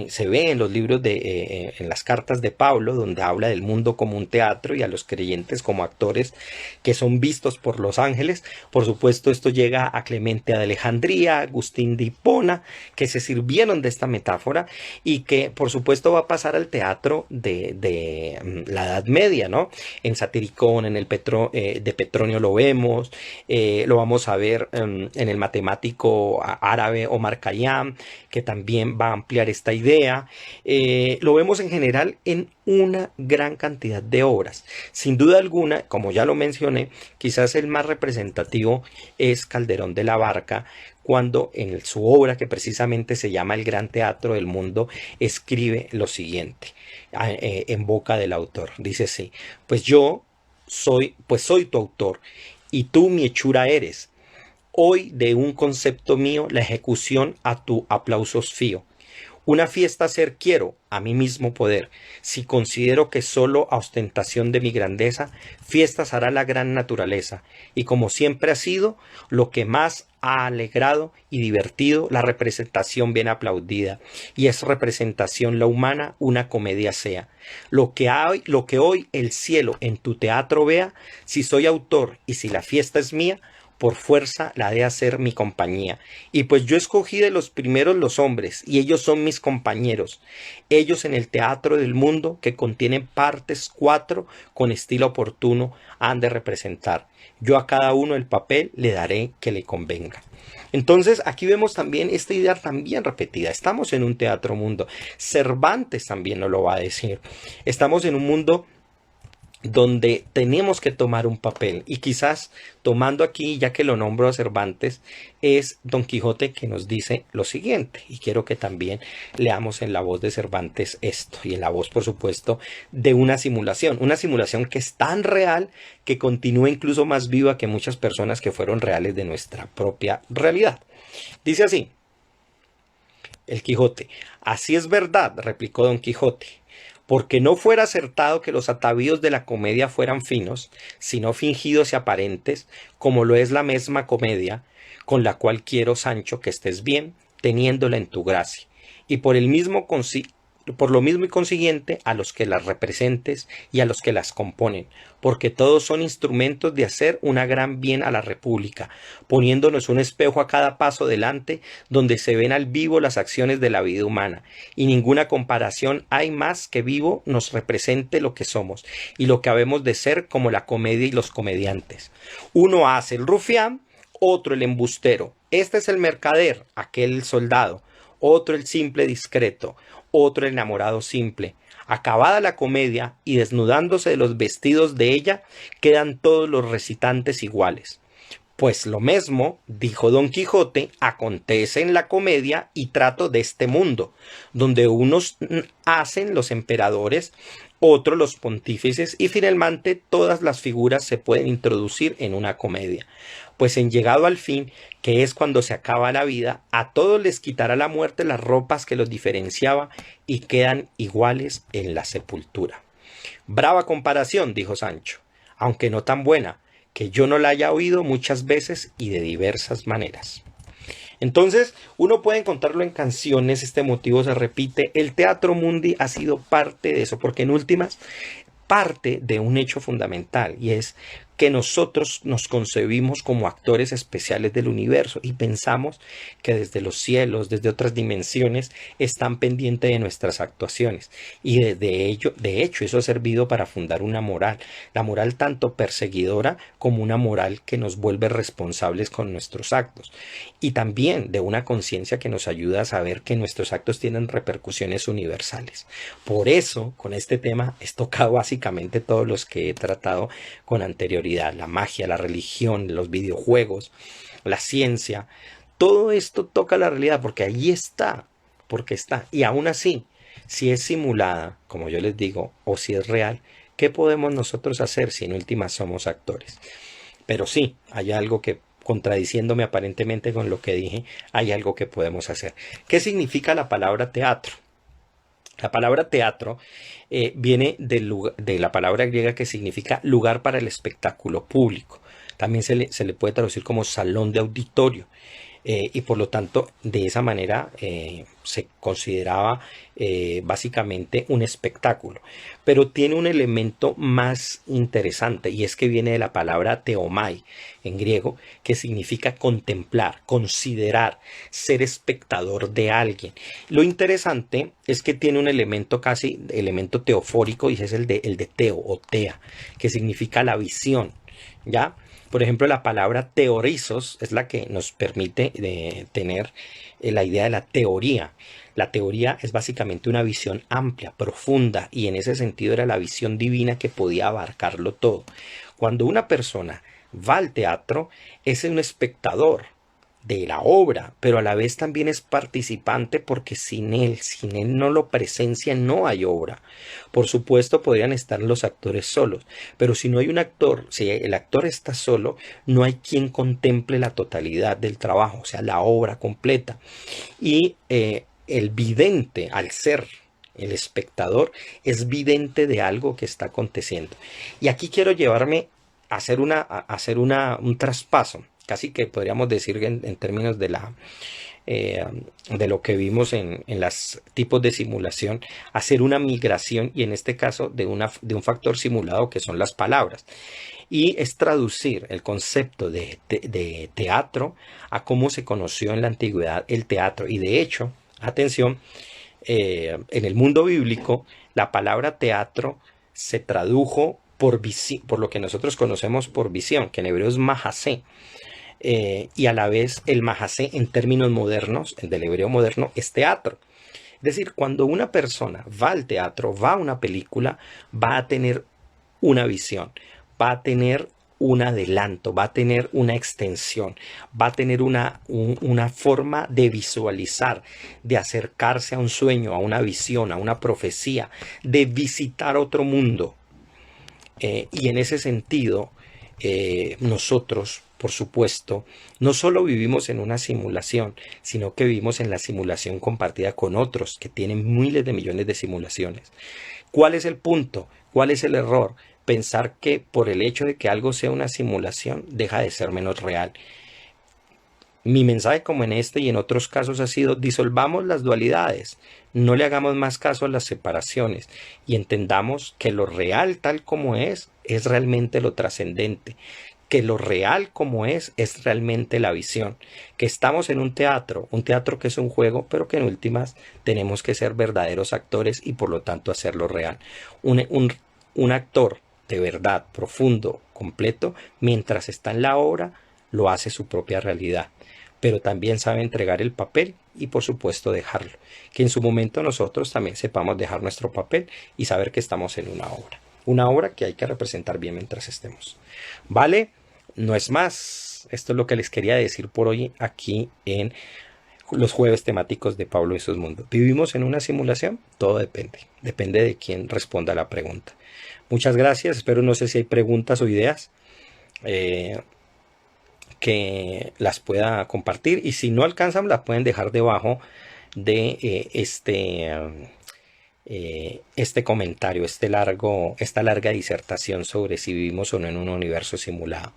Speaker 1: se ve en los libros en las cartas de Pablo, donde habla del mundo como un teatro y a los creyentes como actores que son vistos por los ángeles. Por supuesto, esto llega a Clemente de Alejandría, Agustín de Hipona, que se sirvieron de esta metáfora y que, por supuesto, va a pasar al teatro de la Edad Media, ¿no? En Satiricón, en el de Petronio lo vemos, lo vamos a ver en el matemático árabe Omar Khayyam, que también va a ampliar esta idea. Lo vemos en general en una gran cantidad de obras. Sin duda alguna, como ya lo mencioné, quizás el más representativo es Calderón de la Barca, cuando en su obra, que precisamente se llama El Gran Teatro del Mundo, escribe lo siguiente en boca del autor. Dice así: pues soy tu autor, y tú mi hechura eres. Hoy de un concepto mío la ejecución a tu aplausos fío. Una fiesta hacer quiero, a mí mismo poder. Si considero que solo a ostentación de mi grandeza, fiestas hará la gran naturaleza. Y como siempre ha sido, lo que más ha alegrado y divertido, la representación bien aplaudida. Y es representación la humana, una comedia sea. Lo que hoy el cielo en tu teatro vea, si soy autor y si la fiesta es mía, por fuerza la de hacer mi compañía. Y pues yo escogí de los primeros los hombres, y ellos son mis compañeros. Ellos en el teatro del mundo, que contienen partes 4, con estilo oportuno, han de representar. Yo a cada uno el papel le daré que le convenga. Entonces aquí vemos también esta idea también repetida. Estamos en un teatro mundo. Cervantes también nos lo va a decir. Estamos en un mundo donde tenemos que tomar un papel, y quizás tomando aquí, ya que lo nombro a Cervantes, es Don Quijote, que nos dice lo siguiente, y quiero que también leamos en la voz de Cervantes esto, y en la voz, por supuesto, de una simulación que es tan real que continúa incluso más viva que muchas personas que fueron reales de nuestra propia realidad. Dice así el Quijote: así es verdad, replicó Don Quijote, porque no fuera acertado que los atavíos de la comedia fueran finos, sino fingidos y aparentes, como lo es la misma comedia, con la cual quiero, Sancho, que estés bien, teniéndola en tu gracia, y por lo mismo y consiguiente a los que las representes y a los que las componen, porque todos son instrumentos de hacer una gran bien a la república, poniéndonos un espejo a cada paso delante, donde se ven al vivo las acciones de la vida humana, y ninguna comparación hay más que vivo nos represente lo que somos, y lo que habemos de ser, como la comedia y los comediantes. Uno hace el rufián, otro el embustero, este es el mercader, aquel el soldado, otro el simple discreto, otro el enamorado simple. Acabada la comedia y desnudándose de los vestidos de ella, quedan todos los recitantes iguales. Pues lo mismo, dijo Don Quijote, acontece en la comedia y trato de este mundo, donde unos hacen los emperadores, otros los pontífices, y finalmente todas las figuras se pueden introducir en una comedia. Pues en llegado al fin, que es cuando se acaba la vida, a todos les quitará la muerte las ropas que los diferenciaba, y quedan iguales en la sepultura. Brava comparación, dijo Sancho, aunque no tan buena, que yo no la haya oído muchas veces y de diversas maneras. Entonces, uno puede encontrarlo en canciones, este motivo se repite. El teatro mundi ha sido parte de eso, porque en últimas, parte de un hecho fundamental, y es que nosotros nos concebimos como actores especiales del universo y pensamos que desde los cielos, desde otras dimensiones, están pendientes de nuestras actuaciones. Y de hecho, eso ha servido para fundar una moral, la moral tanto perseguidora como una moral que nos vuelve responsables con nuestros actos. Y también de una conciencia que nos ayuda a saber que nuestros actos tienen repercusiones universales. Por eso, con este tema, he tocado básicamente todos los que he tratado con anterioridad: la magia, la religión, los videojuegos, la ciencia. Todo esto toca la realidad porque ahí está, porque está. Y aún así, si es simulada, como yo les digo, o si es real, ¿qué podemos nosotros hacer si en últimas somos actores? Pero sí, hay algo que, contradiciéndome aparentemente con lo que dije, hay algo que podemos hacer. ¿Qué significa la palabra teatro? La palabra teatro viene de la palabra griega que significa lugar para el espectáculo público. También se le puede traducir como salón de auditorio. Y por lo tanto, de esa manera se consideraba básicamente un espectáculo. Pero tiene un elemento más interesante, y es que viene de la palabra theomai en griego, que significa contemplar, considerar, ser espectador de alguien. Lo interesante es que tiene un elemento casi, elemento teofórico, y es el de teo o tea, que significa la visión, ¿ya? Por ejemplo, la palabra teorizos es la que nos permite tener la idea de la teoría. La teoría es básicamente una visión amplia, profunda, y en ese sentido era la visión divina que podía abarcarlo todo. Cuando una persona va al teatro, es un espectador de la obra, pero a la vez también es participante, porque sin él no lo presencia, no hay obra. Por supuesto, podrían estar los actores solos, pero si no hay un actor, si el actor está solo, no hay quien contemple la totalidad del trabajo, o sea, la obra completa. Y el vidente, al ser el espectador, es vidente de algo que está aconteciendo. Y aquí quiero llevarme a hacer un traspaso, casi que podríamos decir en términos de lo que vimos en los tipos de simulación, hacer una migración, y en este caso de un factor simulado que son las palabras. Y es traducir el concepto de teatro a cómo se conoció en la antigüedad el teatro. Y de hecho, atención, en el mundo bíblico, la palabra teatro se tradujo por lo que nosotros conocemos por visión, que en hebreo es mahasé. Y a la vez el mahasé en términos modernos, el del hebreo moderno, es teatro. Es decir, cuando una persona va al teatro, va a una película, va a tener una visión, va a tener un adelanto, va a tener una extensión, va a tener una forma de visualizar, de acercarse a un sueño, a una visión, a una profecía, de visitar otro mundo. Y en ese sentido, nosotros, por supuesto, no solo vivimos en una simulación, sino que vivimos en la simulación compartida con otros que tienen miles de millones de simulaciones. ¿Cuál es el punto? ¿Cuál es el error? Pensar que por el hecho de que algo sea una simulación, deja de ser menos real. Mi mensaje, como en este y en otros casos, ha sido: disolvamos las dualidades, no le hagamos más caso a las separaciones, y entendamos que lo real tal como es realmente lo trascendente, que lo real como es realmente la visión, que estamos en un teatro que es un juego, pero que en últimas tenemos que ser verdaderos actores y por lo tanto hacerlo real. Un actor de verdad, profundo, completo, mientras está en la obra, lo hace su propia realidad, pero también sabe entregar el papel y por supuesto dejarlo. Que en su momento nosotros también sepamos dejar nuestro papel y saber que estamos en una obra que hay que representar bien mientras estemos. ¿Vale? No es más. Esto es lo que les quería decir por hoy aquí en los jueves temáticos de Pablo y sus mundos. ¿Vivimos en una simulación? Todo depende. Depende de quién responda a la pregunta. Muchas gracias. Espero, no sé si hay preguntas o ideas que las pueda compartir, y si no alcanzan, las pueden dejar debajo de este comentario, esta larga disertación sobre si vivimos o no en un universo simulado.